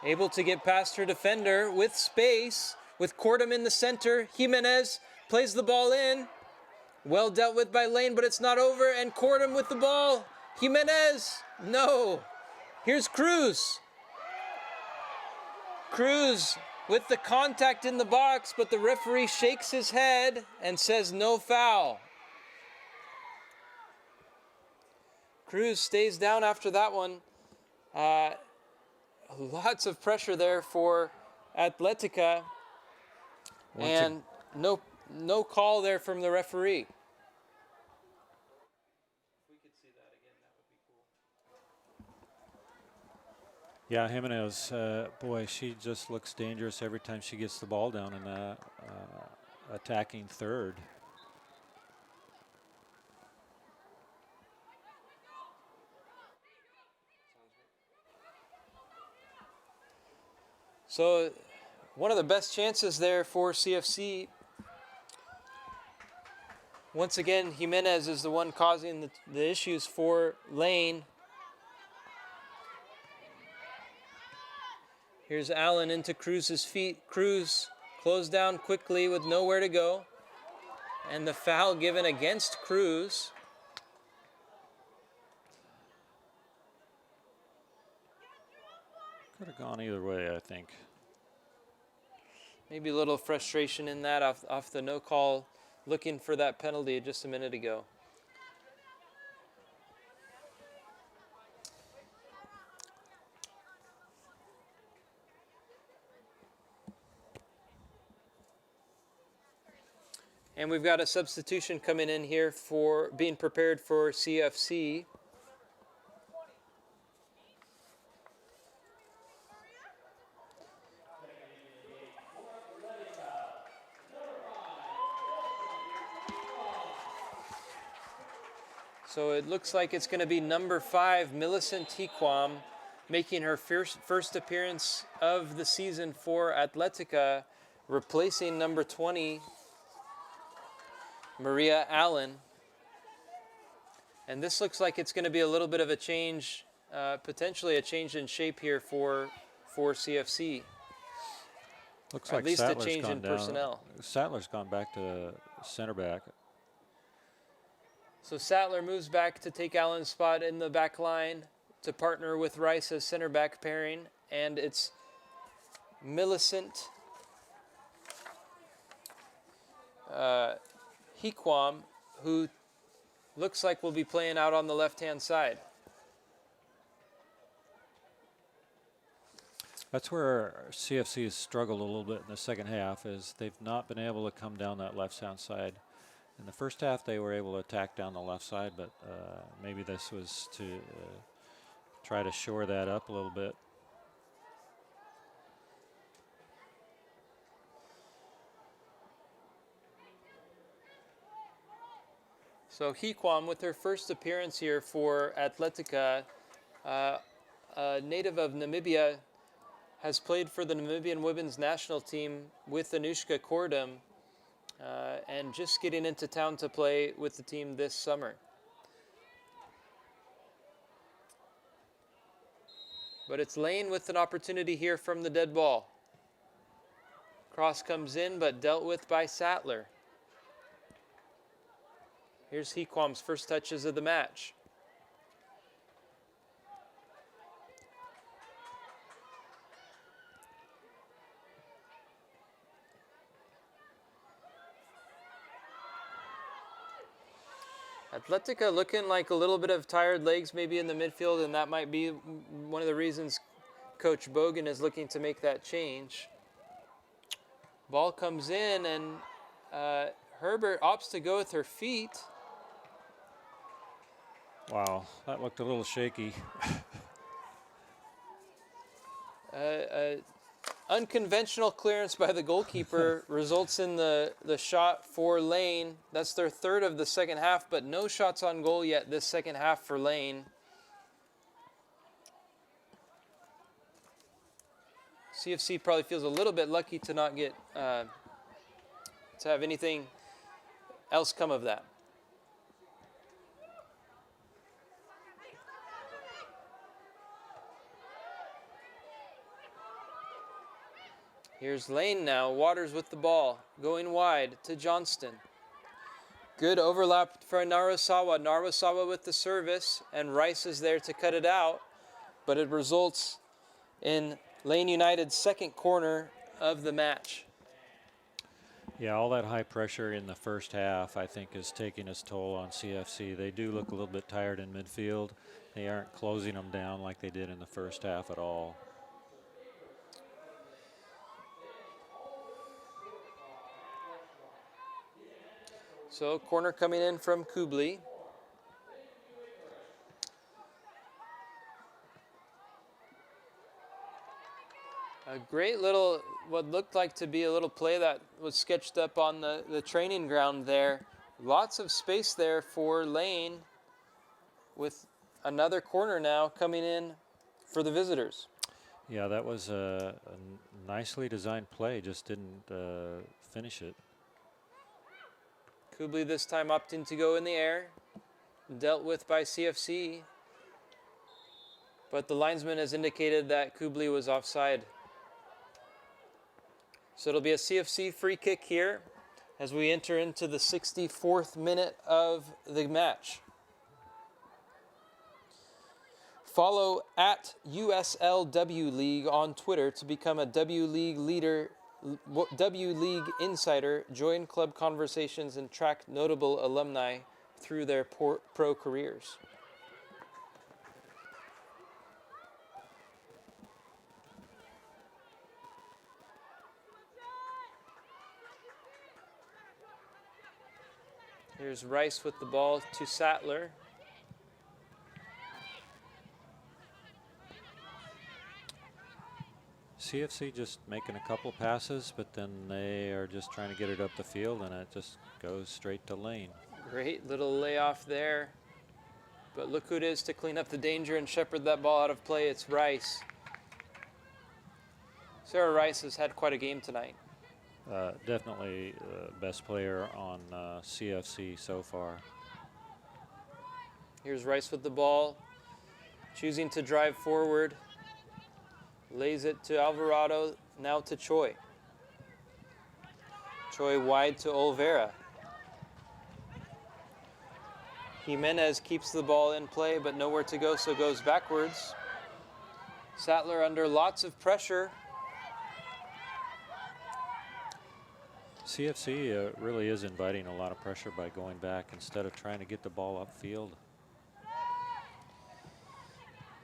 Able to get past her defender with space, with Cordum in the center. Jimenez plays the ball in. Well dealt with by Lane, but it's not over, and Cordum with the ball. Jimenez, no. Here's Cruz. Cruz with the contact in the box, but the referee shakes his head and says no foul. Cruz stays down after that one. Lots of pressure there for Atletica, and no call there from the referee. If we could see that again, that would be cool.
Yeah, Jimenez, boy, she just looks dangerous every time she gets the ball down in the attacking third.
So one of the best chances there for CFC. Once again, Jimenez is the one causing the issues for Lane. Here's Allen into Cruz's feet. Cruz closed down quickly with nowhere to go. And the foul given against Cruz.
Could have gone either way, I think.
Maybe a little frustration in that off the no call, looking for that penalty just a minute ago. And we've got a substitution coming in here for being prepared for CFC. So it looks like it's going to be number 5, Millicent Tequam, making her first appearance of the season for Atletica, replacing number 20, Maria Allen. And this looks like it's going to be a little bit of a change, potentially a change in shape here for CFC.
Looks
or
like
at least
Sattler's
a change
gone
in
down.
personnel.
Sattler's gone back to center back.
So Sattler moves back to take Allen's spot in the back line to partner with Rice as center back pairing. And it's Millicent Hequam, who looks like will be playing out on the left-hand side.
That's where CFC has struggled a little bit in the second half, is they've not been able to come down that left-hand side. In the first half, they were able to attack down the left side, but maybe this was to try to shore that up a little bit.
So Hequam, with her first appearance here for Atletica, a native of Namibia, has played for the Namibian women's national team with Anushka Kordum, and just getting into town to play with the team this summer. But it's Lane with an opportunity here from the dead ball. Cross comes in, but dealt with by Sattler. Here's Hequam's first touches of the match. Atletica looking like a little bit of tired legs maybe in the midfield, and that might be one of the reasons Coach Bogan is looking to make that change. Ball comes in, and Herbert opts to go with her feet.
Wow, that looked a little shaky.
Unconventional clearance by the goalkeeper results in the shot for Lane. That's their third of the second half, but no shots on goal yet this second half for Lane. CFC probably feels a little bit lucky to not get to have anything else come of that. Here's Lane now, Waters with the ball, going wide to Johnston. Good overlap for Narasawa. Narasawa with the service, and Rice is there to cut it out, but it results in Lane United's second corner of the match.
Yeah, all that high pressure in the first half, I think, is taking its toll on CFC. They do look a little bit tired in midfield. They aren't closing them down like they did in the first half at all.
So corner coming in from Kubli. A great little, what looked like to be a little play that was sketched up on the training ground there. Lots of space there for Lane, with another corner now coming in for the visitors.
Yeah, that was a nicely designed play, just didn't finish it.
Kubli this time opting to go in the air, dealt with by CFC, but the linesman has indicated that Kubli was offside. So it'll be a CFC free kick here as we enter into the 64th minute of the match. Follow at USLW League on Twitter to become a W League leader, W League insider, join club conversations, and track notable alumni through their pro careers. Here's Rice with the ball to Sattler.
CFC just making a couple passes, but then they are just trying to get it up the field, and it just goes straight to Lane.
Great little layoff there. But look who it is to clean up the danger and shepherd that ball out of play. It's Rice. Sarah Rice has had quite a game tonight.
Definitely best player on CFC so far.
Here's Rice with the ball, choosing to drive forward. Lays it to Alvarado, now to Choi. Choi wide to Olvera. Jimenez keeps the ball in play, but nowhere to go, so goes backwards. Sattler under lots of pressure.
CFC really is inviting a lot of pressure by going back instead of trying to get the ball upfield.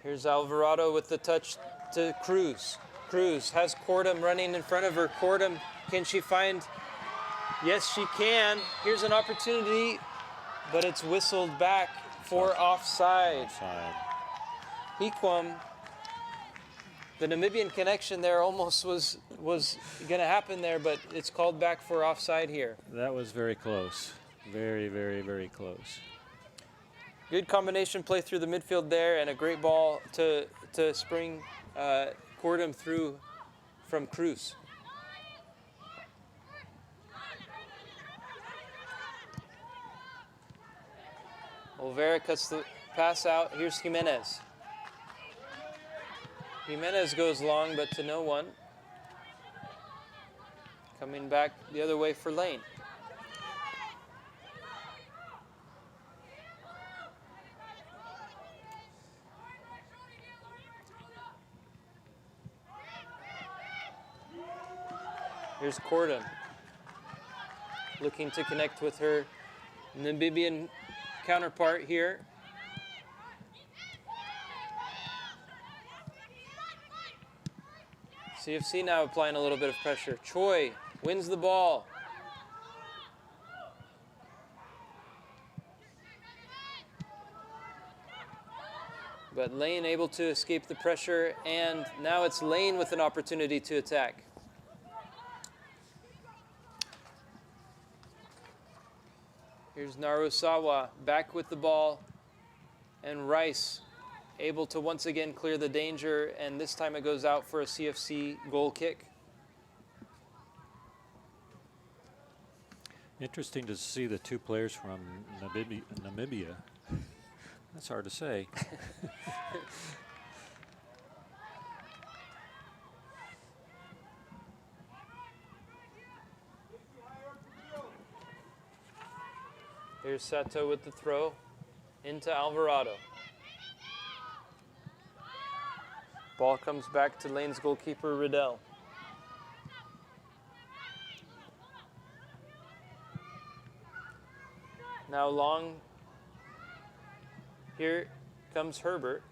Here's Alvarado with the touch to Cruz. Cruz has Cordum running in front of her. Cordum, can she find? Yes, she can. Here's an opportunity, but it's whistled back for offside. Hiquam, the Namibian connection there almost was going to happen there, but it's called back for offside here.
That was very close. Very, very, very close.
Good combination play through the midfield there, and a great ball to spring Cordum through from Cruz. Olvera cuts the pass out. Here's Jimenez. Jimenez goes long, but to no one. Coming back the other way for Lane. Here's Cordum, looking to connect with her Namibian counterpart here. CFC now applying a little bit of pressure. Choi wins the ball. But Lane able to escape the pressure, and now it's Lane with an opportunity to attack. Here's Narusawa back with the ball, and Rice able to once again clear the danger, and this time it goes out for a CFC goal kick.
Interesting to see the two players from Namibia. That's hard to say.
Here's Sato with the throw into Alvarado. Ball comes back to Lane's goalkeeper, Riddell. Now long. Here comes Herbert.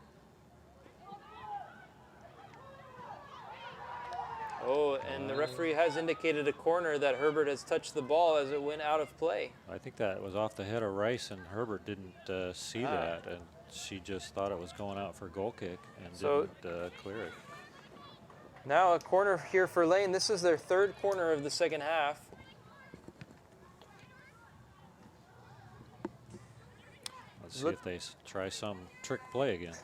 Oh, and the referee has indicated a corner that Herbert has touched the ball as it went out of play.
I think that was off the head of Rice, and Herbert didn't see that, and she just thought it was going out for a goal kick and didn't clear it.
Now a corner here for Lane. This is their third corner of the second half.
Let's see if they try some trick play again.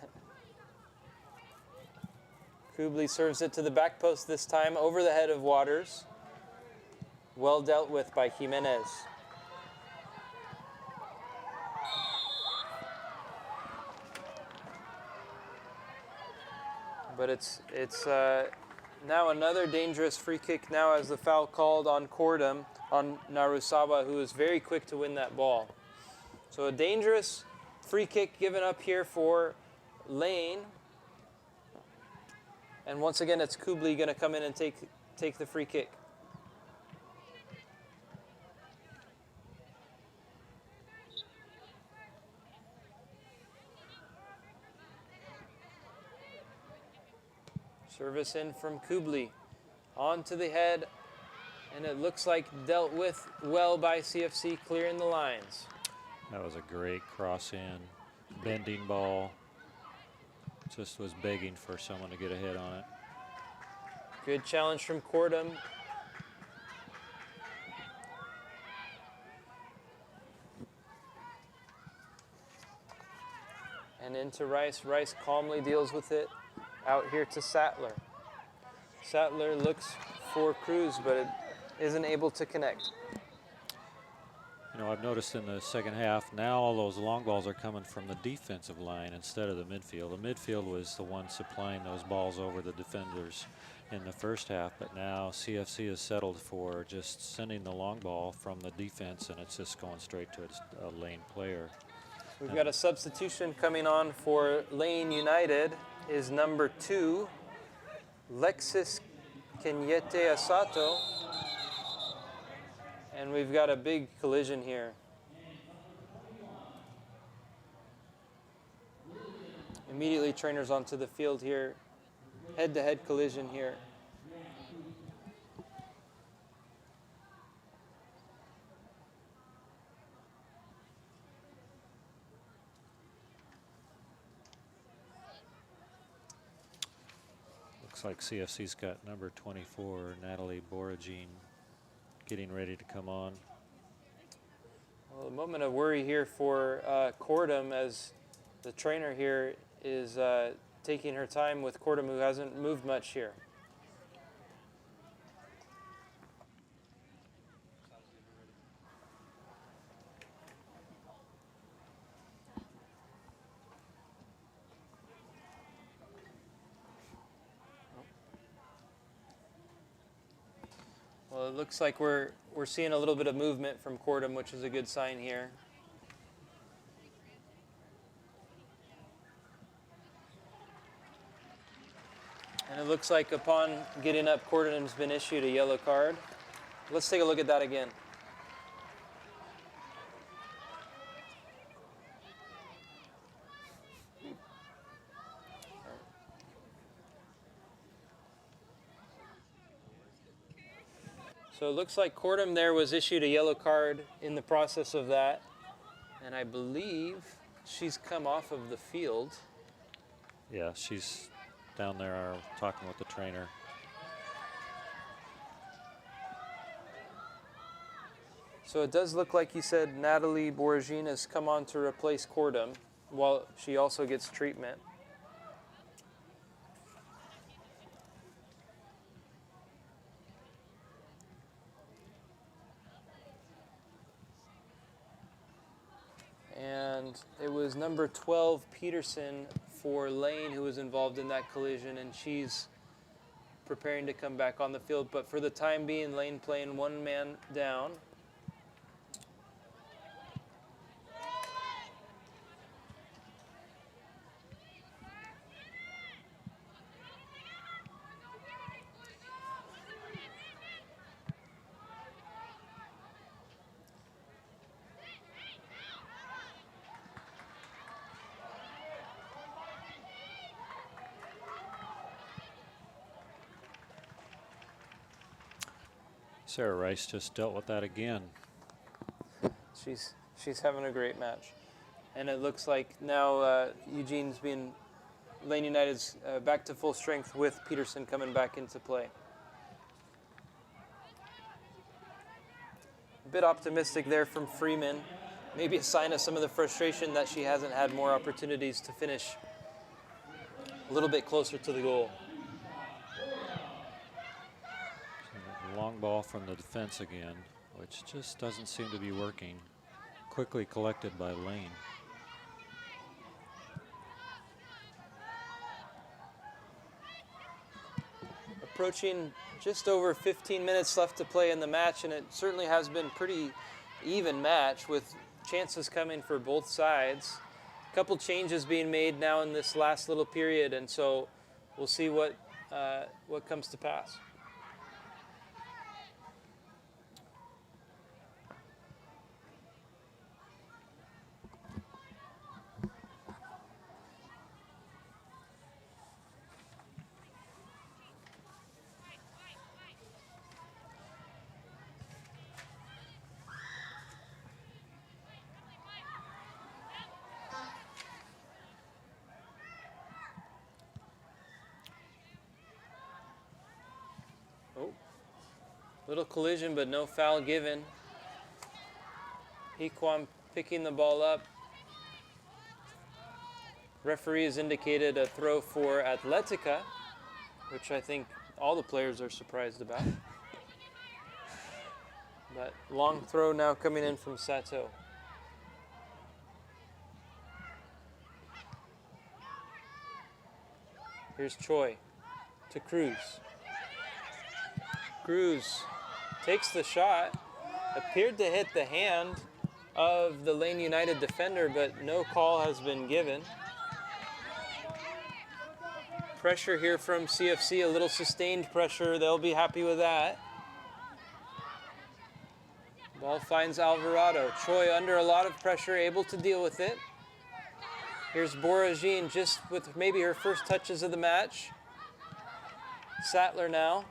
Kubley serves it to the back post this time, over the head of Waters. Well dealt with by Jimenez. But it's now another dangerous free kick now as the foul called on Cordum, on Narusawa, who is very quick to win that ball. So a dangerous free kick given up here for Lane. And once again, it's Kubley going to come in and take the free kick. Service in from Kubley. On to the head. And it looks like dealt with well by CFC, clearing the lines.
That was a great cross in, bending ball. Just was begging for someone to get a hit on it.
Good challenge from Cordum. into Rice. Rice calmly deals with it. Out here to Sattler. Sattler looks for Cruz, but it isn't able to connect.
You know, I've noticed in the second half, now all those long balls are coming from the defensive line instead of the midfield. The midfield was the one supplying those balls over the defenders in the first half, but now CFC has settled for just sending the long ball from the defense, and it's just going straight to a lane player.
We've got a substitution coming on for Lane United is number 2, Lexis Kenyete Asato. And we've got a big collision here. Immediately trainers onto the field here. Head-to-head collision here.
Looks like CFC's got number 24, Natalie Boragine, getting ready to come on.
Well, a moment of worry here for Cordum, as the trainer here is taking her time with Cordum, who hasn't moved much here. Well, it looks like we're seeing a little bit of movement from Cordum, which is a good sign here. And it looks like upon getting up, Cordum's been issued a yellow card. Let's take a look at that again. So it looks like Cordum there was issued a yellow card in the process of that. And I believe she's come off of the field.
Yeah, she's down there talking with the trainer.
So it does look like you said Natalie Boragine has come on to replace Cordum while she also gets treatment. And it was number 12, Peterson, for Lane, who was involved in that collision, and she's preparing to come back on the field. But for the time being, Lane playing one man down.
Sarah Rice just dealt with that again.
She's having a great match. And it looks like now Lane United's back to full strength with Peterson coming back into play. A bit optimistic there from Freeman. Maybe a sign of some of the frustration that she hasn't had more opportunities to finish a little bit closer to the goal.
Long ball from the defense again, which just doesn't seem to be working. Quickly collected by Lane.
Approaching just over 15 minutes left to play in the match, and it certainly has been pretty even match with chances coming for both sides. A couple changes being made now in this last little period, and so we'll see what comes to pass. Little collision, but no foul given. Hequan picking the ball up. Referee has indicated a throw for Atletica, which I think all the players are surprised about. But long throw now coming in from Sato. Here's Choi to Cruz. Cruz takes the shot, appeared to hit the hand of the Lane United defender, but no call has been given. Pressure here from CFC, a little sustained pressure. They'll be happy with that. Ball finds Alvarado. Choi under a lot of pressure, able to deal with it. Here's Boragine just with maybe her first touches of the match. Sattler now.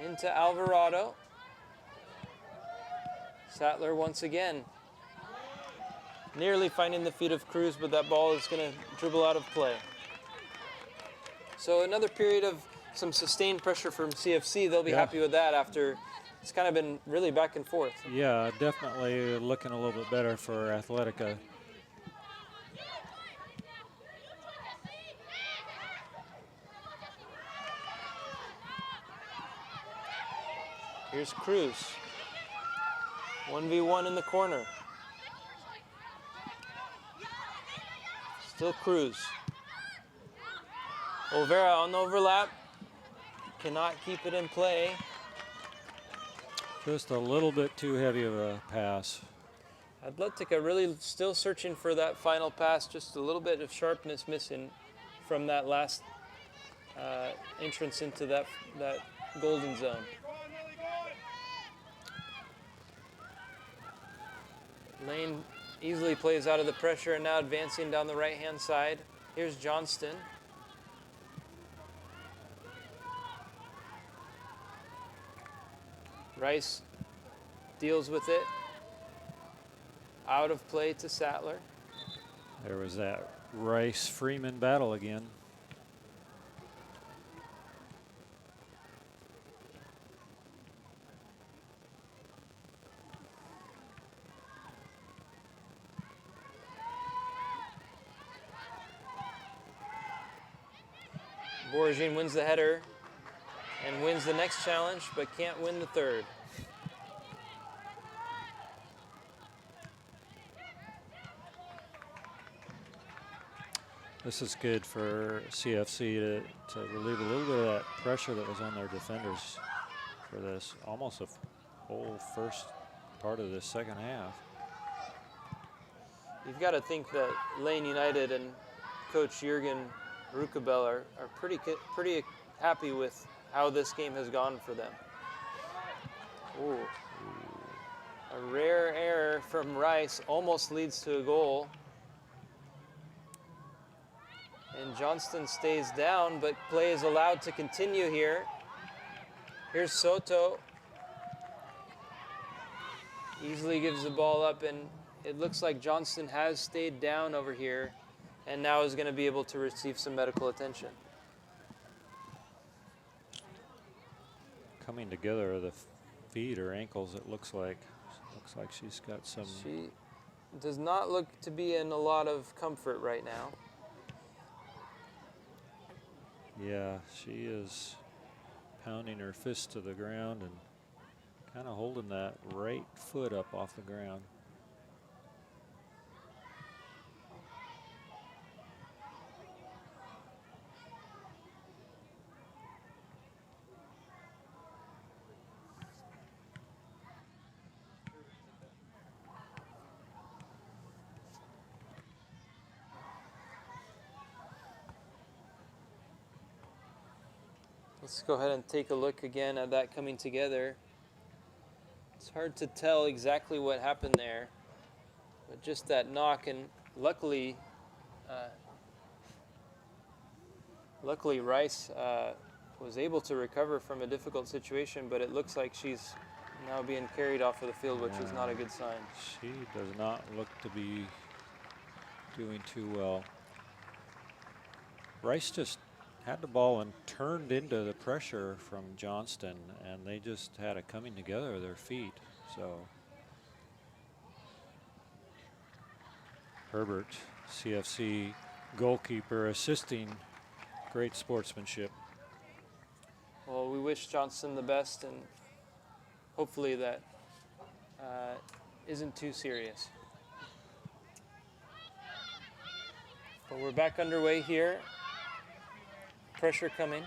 Into Alvarado. Sattler once again. Nearly finding the feet of Cruz, but that ball is going to dribble out of play. So another period of some sustained pressure from CFC. They'll be happy with that after it's kind of been really back and forth.
Yeah, definitely looking a little bit better for Atletica.
Here's Cruz. 1v1 in the corner. Still Cruz. Olvera on the overlap. Cannot keep it in play.
Just a little bit too heavy of a pass.
Atletica really still searching for that final pass. Just a little bit of sharpness missing from that last entrance into that golden zone. Lane easily plays out of the pressure and now advancing down the right-hand side. Here's Johnston. Rice deals with it. Out of play to Sattler.
There was that Rice-Freeman battle again.
Boragine wins the header and wins the next challenge, but can't win the third.
This is good for CFC to relieve a little bit of that pressure that was on their defenders for this almost a whole first part of this second half.
You've got to think that Lane United and Coach Jurgen Rukabel are pretty happy with how this game has gone for them. Ooh. A rare error from Rice almost leads to a goal. And Johnston stays down, but play is allowed to continue here. Here's Soto. Easily gives the ball up, and it looks like Johnston has stayed down over here and now is going to be able to receive some medical attention.
Coming together of the feet or ankles, it looks like. Looks like she's got some.
She does not look to be in a lot of comfort right now.
Yeah, she is pounding her fist to the ground and kind of holding that right foot up off the ground.
Let's go ahead and take a look again at that coming together. It's hard to tell exactly what happened there, but just that knock, and luckily Rice was able to recover from a difficult situation, but it looks like she's now being carried off of the field, which is not a good sign.
She does not look to be doing too well. Rice just had the ball and turned into the pressure from Johnston, and they just had a coming together of their feet. So Herbert, CFC goalkeeper, assisting. Great sportsmanship.
Well, we wish Johnston the best, and hopefully that isn't too serious. But we're back underway here. Pressure coming.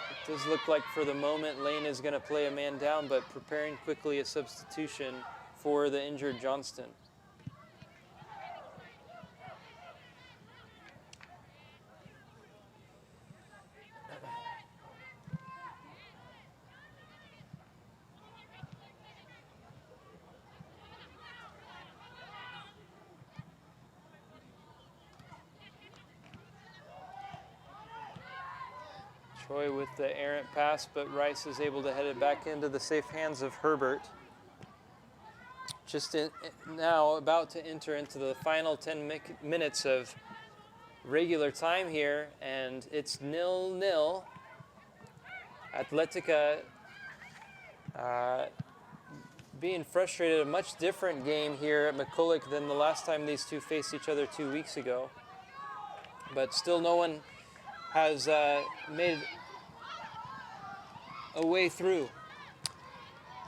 It does look like for the moment Lane is going to play a man down, but preparing quickly a substitution for the injured Johnston. Troy with the errant pass, but Rice is able to head it back into the safe hands of Herbert. Just now about to enter into the final 10 minutes of regular time here, and it's 0-0. Atletica being frustrated. A much different game here at McCulloch than the last time these two faced each other 2 weeks ago. But still no one has made a way through.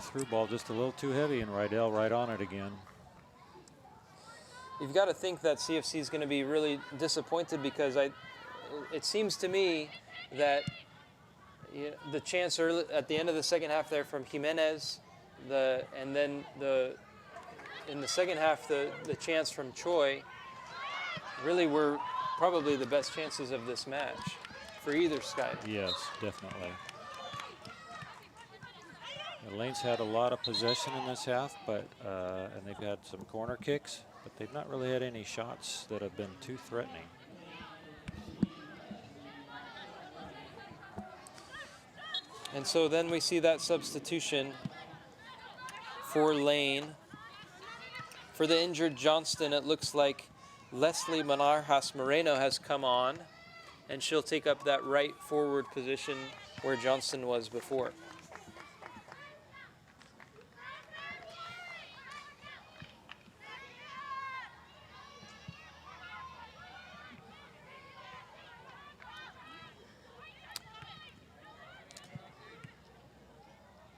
Through ball just a little too heavy, and Rydell right on it again.
You've got to think that CFC is going to be really disappointed, because it seems to me that the chance early, at the end of the second half there from Jimenez, and then in the second half the chance from Choi really were probably the best chances of this match for either side.
Yes, definitely. Lane's had a lot of possession in this half, but and they've had some corner kicks, but they've not really had any shots that have been too threatening.
And so then we see that substitution for Lane. For the injured Johnston, it looks like Leslie Manarjas Moreno has come on, and she'll take up that right forward position where Johnston was before.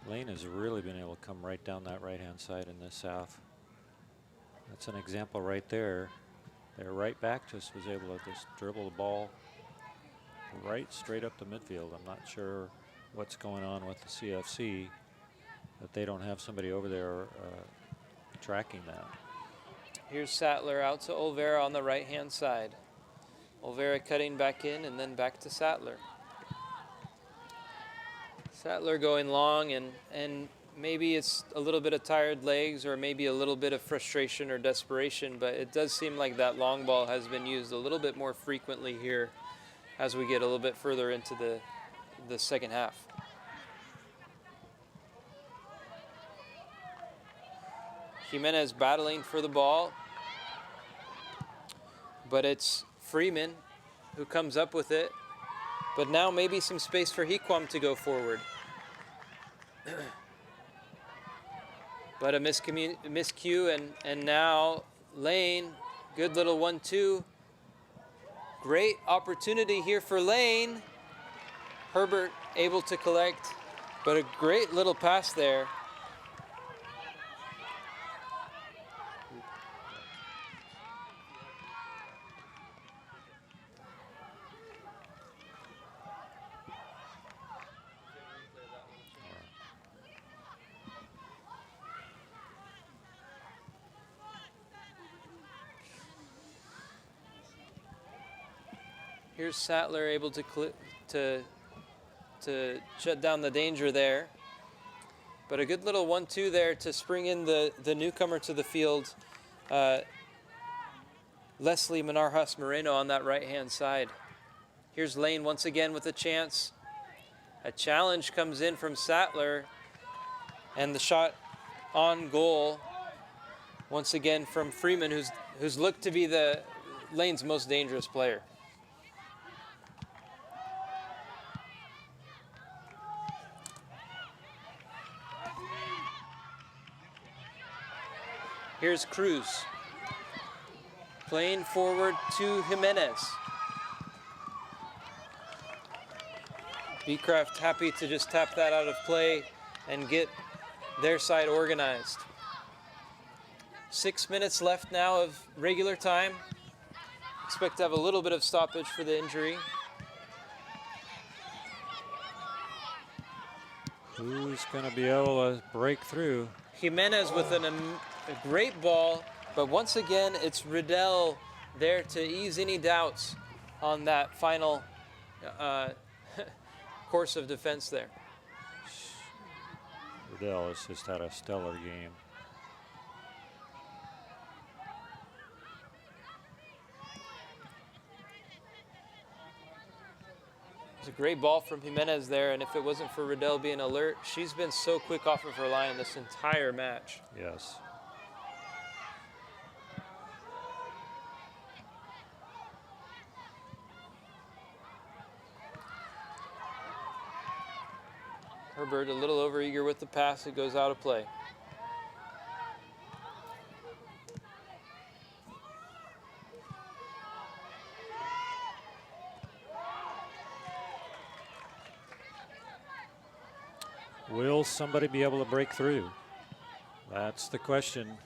Lane has really been able to come right down that right-hand side in this half. That's an example right there. Their right back just was able to just dribble the ball right straight up the midfield. I'm not sure what's going on with the CFC, that they don't have somebody over there tracking that.
Here's Sattler out to Olvera on the right-hand side. Olvera cutting back in and then back to Sattler. Sattler going long, and maybe it's a little bit of tired legs or maybe a little bit of frustration or desperation, but it does seem like that long ball has been used a little bit more frequently here as we get a little bit further into the second half. Jimenez battling for the ball, but it's Freeman who comes up with it. But now maybe some space for Hiquam to go forward. But a miscue, and now Lane, good little 1-2. Great opportunity here for Lane. Herbert able to collect, but a great little pass there. Here's Sattler able to shut down the danger there. But a good little 1-2 there to spring in the newcomer to the field, Leslie Manarjas Moreno on that right-hand side. Here's Lane once again with a chance. A challenge comes in from Sattler, and the shot on goal once again from Freeman, who's looked to be the Lane's most dangerous player. Here's Cruz. Playing forward to Jimenez. Beecraft happy to just tap that out of play and get their side organized. 6 minutes left now of regular time. Expect to have a little bit of stoppage for the injury.
Who's going to be able to break through?
Jimenez with a great ball, but once again, it's Riddell there to ease any doubts on that final course of defense there.
Riddell has just had a stellar game.
It's a great ball from Jimenez there, and if it wasn't for Riddell being alert, she's been so quick off of her line this entire match.
Yes.
Herbert a little overeager with the pass. It goes out of play.
Will somebody be able to break through? That's the question.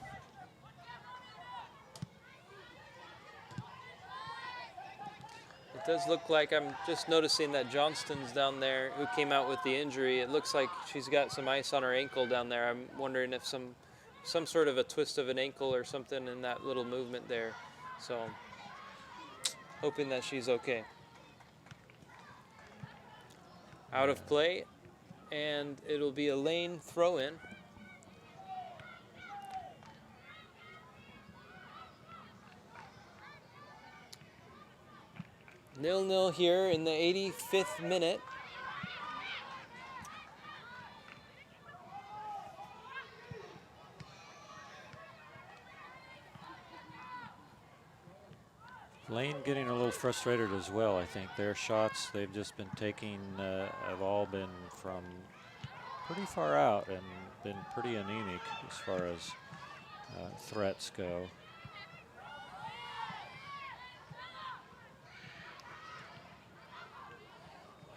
It does look like, I'm just noticing that Johnston's down there who came out with the injury. It looks like she's got some ice on her ankle down there. I'm wondering if some sort of a twist of an ankle or something in that little movement there. So hoping that she's okay. Out of play, and it'll be a lane throw-in. Nil-nil here in the 85th minute.
Lane getting a little frustrated as well. I think their shots they've just been taking have all been from pretty far out and been pretty anemic as far as threats go.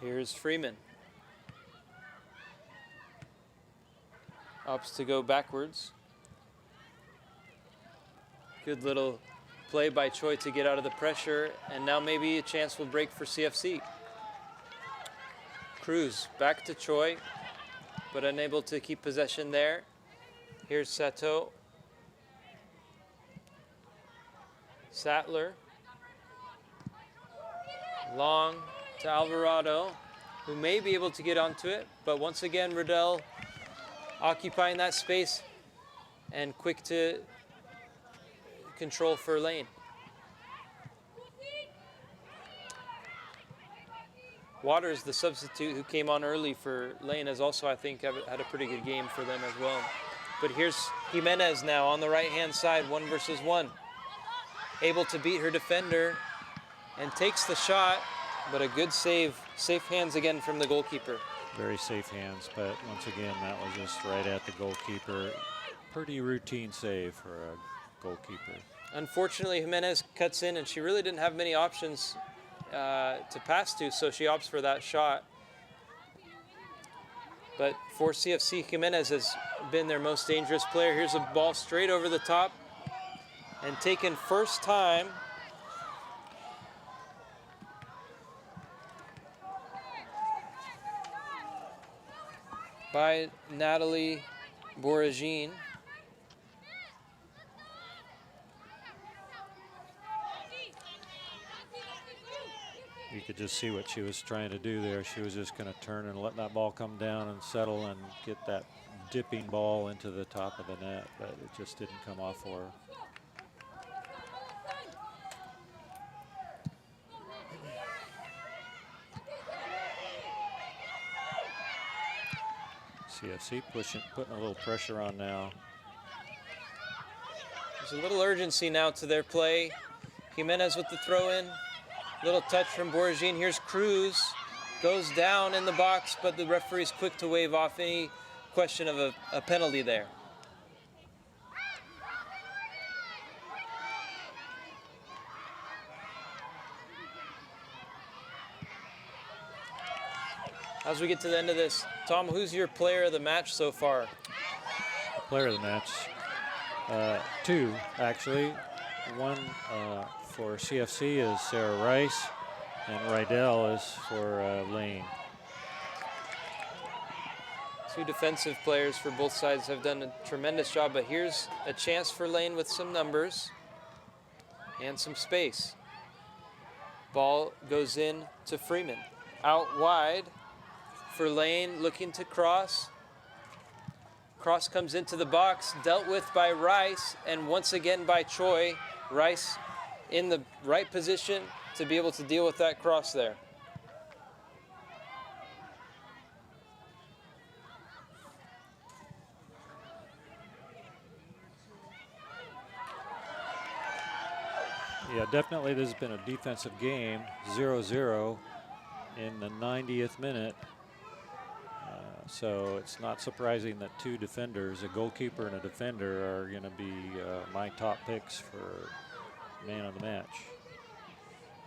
Here's Freeman. Opts to go backwards. Good little play by Choi to get out of the pressure, and now maybe a chance will break for CFC. Cruz back to Choi, but unable to keep possession there. Here's Sato. Sattler. Long to Alvarado, who may be able to get onto it, but once again, Riddell occupying that space and quick to control for Lane. Waters, the substitute who came on early for Lane, has also, I think, had a pretty good game for them as well. But here's Jimenez now on the right-hand side, 1 versus 1. Able to beat her defender and takes the shot, but a good save. Safe hands again from the goalkeeper.
Very safe hands, but once again, that was just right at the goalkeeper. Pretty routine save for a goalkeeper.
Unfortunately, Jimenez cuts in, and she really didn't have many options to pass to, so she opts for that shot. But for CFC, Jimenez has been their most dangerous player. Here's a ball straight over the top and taken first time. By Natalie Boragine.
You could just see what she was trying to do there. She was just going to turn and let that ball come down and settle and get that dipping ball into the top of the net, but it just didn't come off for her. CFC putting a little pressure on now.
There's a little urgency now to their play. Jimenez with the throw-in. Little touch from Boragine. Here's Cruz. Goes down in the box, but the referee's quick to wave off any question of a penalty there. As we get to the end of this, Tom, who's your player of the match so far?
Player of the match, 2 actually. One for CFC is Sarah Rice, and Rydell is for Lane.
2 defensive players for both sides have done a tremendous job, but here's a chance for Lane with some numbers and some space. Ball goes in to Freeman. Out wide for Lane, looking to cross. Cross comes into the box, dealt with by Rice, and once again by Choi. Rice in the right position to be able to deal with that cross there.
Yeah, definitely this has been a defensive game, 0-0 in the 90th minute. So it's not surprising that 2 defenders, a goalkeeper and a defender, are going to be my top picks for man of the match.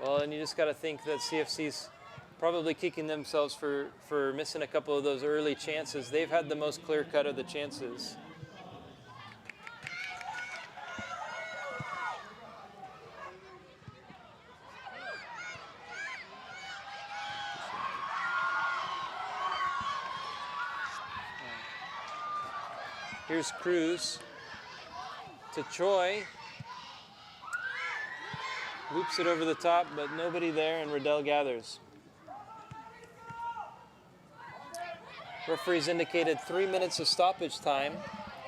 Well, and you just got to think that CFC's probably kicking themselves for missing a couple of those early chances. They've had the most clear cut of the chances. Here's Cruz to Choi. Loops it over the top, but nobody there, and Riddell gathers. Referee's indicated 3 minutes of stoppage time,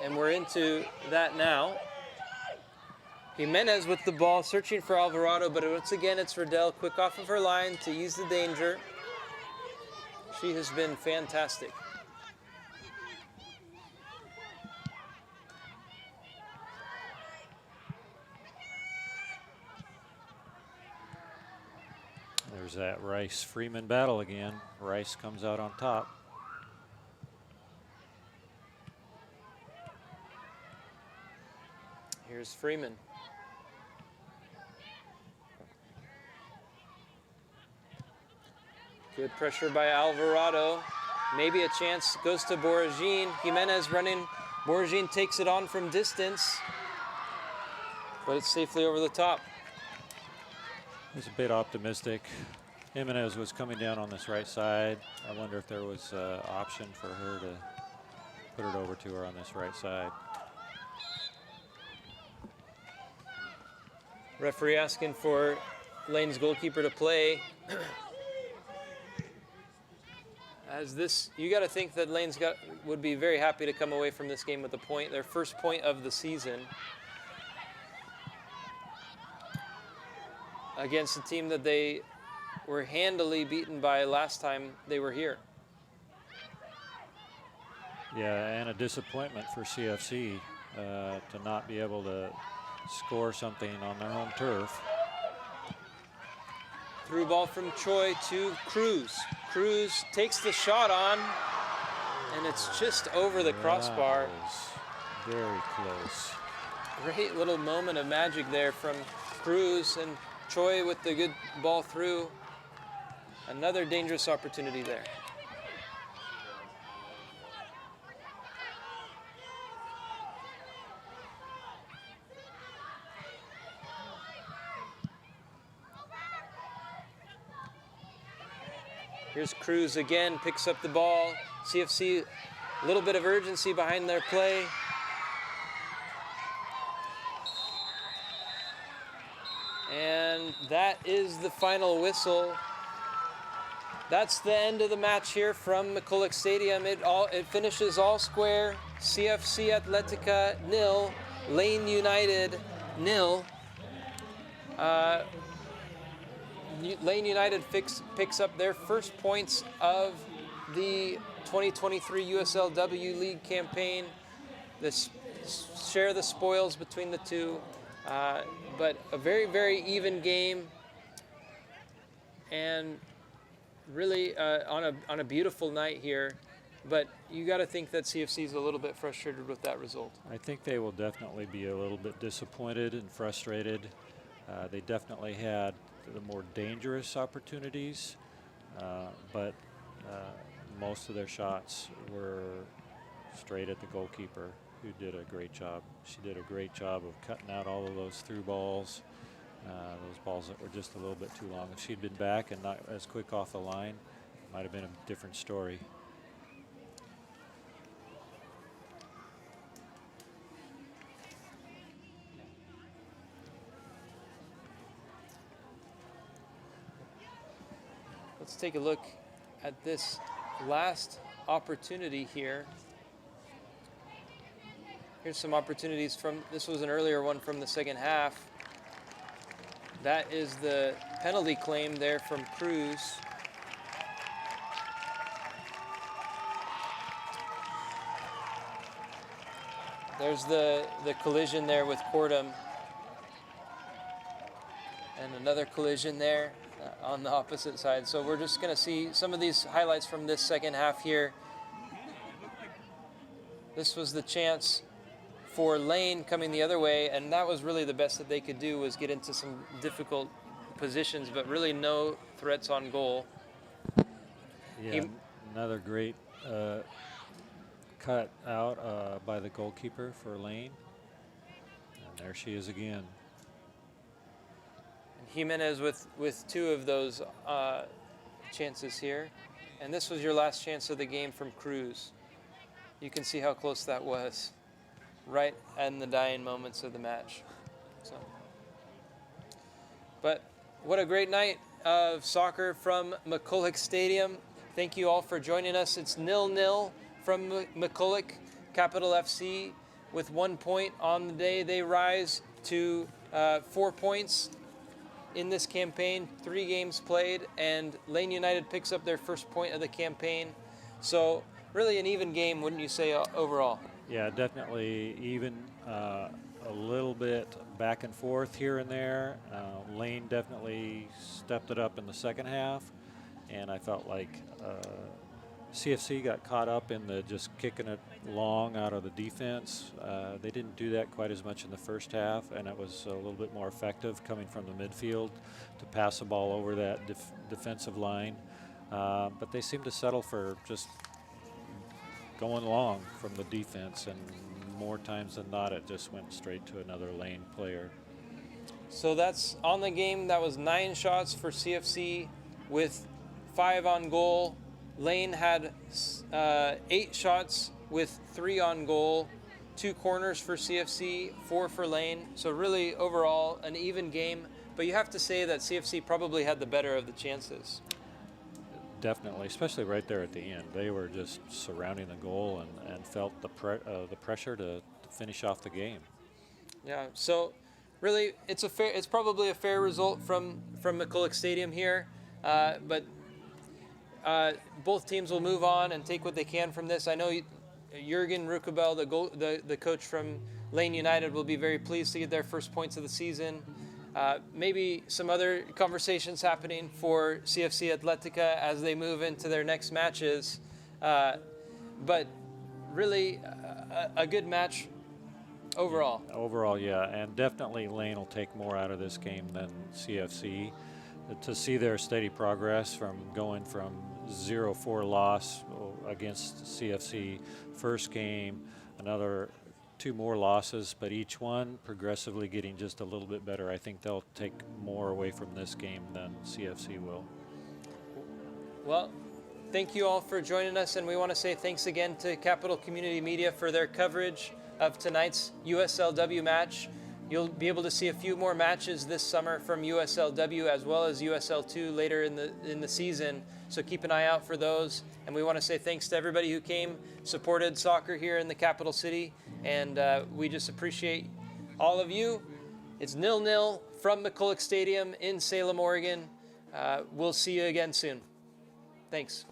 and we're into that now. Jimenez with the ball, searching for Alvarado, but once again it's Riddell, quick off of her line to ease the danger. She has been fantastic.
There's that Rice-Freeman battle again. Rice comes out on top.
Here's Freeman. Good pressure by Alvarado. Maybe a chance goes to Boragin. Jimenez running. Boragin takes it on from distance, but it's safely over the top.
It's a bit optimistic. Jimenez was coming down on this right side. I wonder if there was an option for her to put it over to her on this right side.
Referee asking for Lane's goalkeeper to play. As this, you got to think that Lane's would be very happy to come away from this game with a point, their first point of the season, against a team that they were handily beaten by last time they were here.
Yeah, and a disappointment for CFC to not be able to score something on their home turf.
Through ball from Choi to Cruz. Cruz takes the shot on, and it's just over the crossbar.
Very close.
Great little moment of magic there from Cruz, and Choi with the good ball through. Another dangerous opportunity there. Here's Cruz again, picks up the ball. CFC, a little bit of urgency behind their play. And that is the final whistle. That's the end of the match here from McCulloch Stadium. It finishes all square. CFC Atletica 0, Lane United 0. Lane United picks up their first points of the 2023 USLW League campaign. Share the spoils between the two, but a very, very even game, and really on a beautiful night here. But you got to think that CFC is a little bit frustrated with that result.
I think they will definitely be a little bit disappointed and frustrated. They definitely had the more dangerous opportunities, but most of their shots were straight at the goalkeeper, who did a great job. She did a great job of cutting out all of those through balls, those balls that were just a little bit too long. If she'd been back and not as quick off the line, it might have been a different story.
Let's take a look at this last opportunity here. Here's some opportunities from, this was an earlier one from the second half. That is the penalty claim there from Cruz. There's the collision there with Cordham. And another collision there on the opposite side. So we're just going to see some of these highlights from this second half here. This was the chance for Lane coming the other way, and that was really the best that they could do, was get into some difficult positions, but really no threats on goal.
Yeah, another great cut out by the goalkeeper for Lane. And there she is again.
Jimenez with two of those chances here. And this was your last chance of the game from Cruz. You can see how close that was, right in the dying moments of the match. So, but what a great night of soccer from McCulloch Stadium. Thank you all for joining us. It's 0-0 from McCulloch. Capital FC with 1 point on the day. They rise to 4 points in this campaign, 3 games played, and Lane United picks up their first point of the campaign. So really an even game, wouldn't you say, overall?
Yeah, definitely even, a little bit back and forth here and there. Lane definitely stepped it up in the second half, and I felt like CFC got caught up in the just kicking it long out of the defense. They didn't do that quite as much in the first half, and it was a little bit more effective coming from the midfield to pass the ball over that defensive line. But they seemed to settle for just going long from the defense, and more times than not, it just went straight to another Lane player.
So that's on the game. That was 9 shots for CFC with 5 on goal. Lane had 8 shots with 3 on goal, 2 corners for CFC, 4 for Lane. So really overall an even game, but you have to say that CFC probably had the better of the chances.
Definitely, especially right there at the end. They were just surrounding the goal and felt the pressure to finish off the game.
Yeah, so really it's probably a fair result from McCulloch Stadium here, but both teams will move on and take what they can from this. I know Jürgen Ruckebel, the coach from Lane United, will be very pleased to get their first points of the season. Maybe some other conversations happening for CFC Atletica as they move into their next matches. But really a good match overall.
Overall, yeah, and definitely Lane will take more out of this game than CFC. To see their steady progress from going from 0-4 loss against CFC first game, another 2 more losses, but each one progressively getting just a little bit better. I think they'll take more away from this game than CFC will.
Well, thank you all for joining us, and we want to say thanks again to Capital Community Media for their coverage of tonight's USLW match. You'll be able to see a few more matches this summer from USLW as well as USL2 later in the season, so keep an eye out for those. And we want to say thanks to everybody who came, supported soccer here in the capital city, and we just appreciate all of you. It's 0-0 from McCulloch Stadium in Salem, Oregon. We'll see you again soon. Thanks.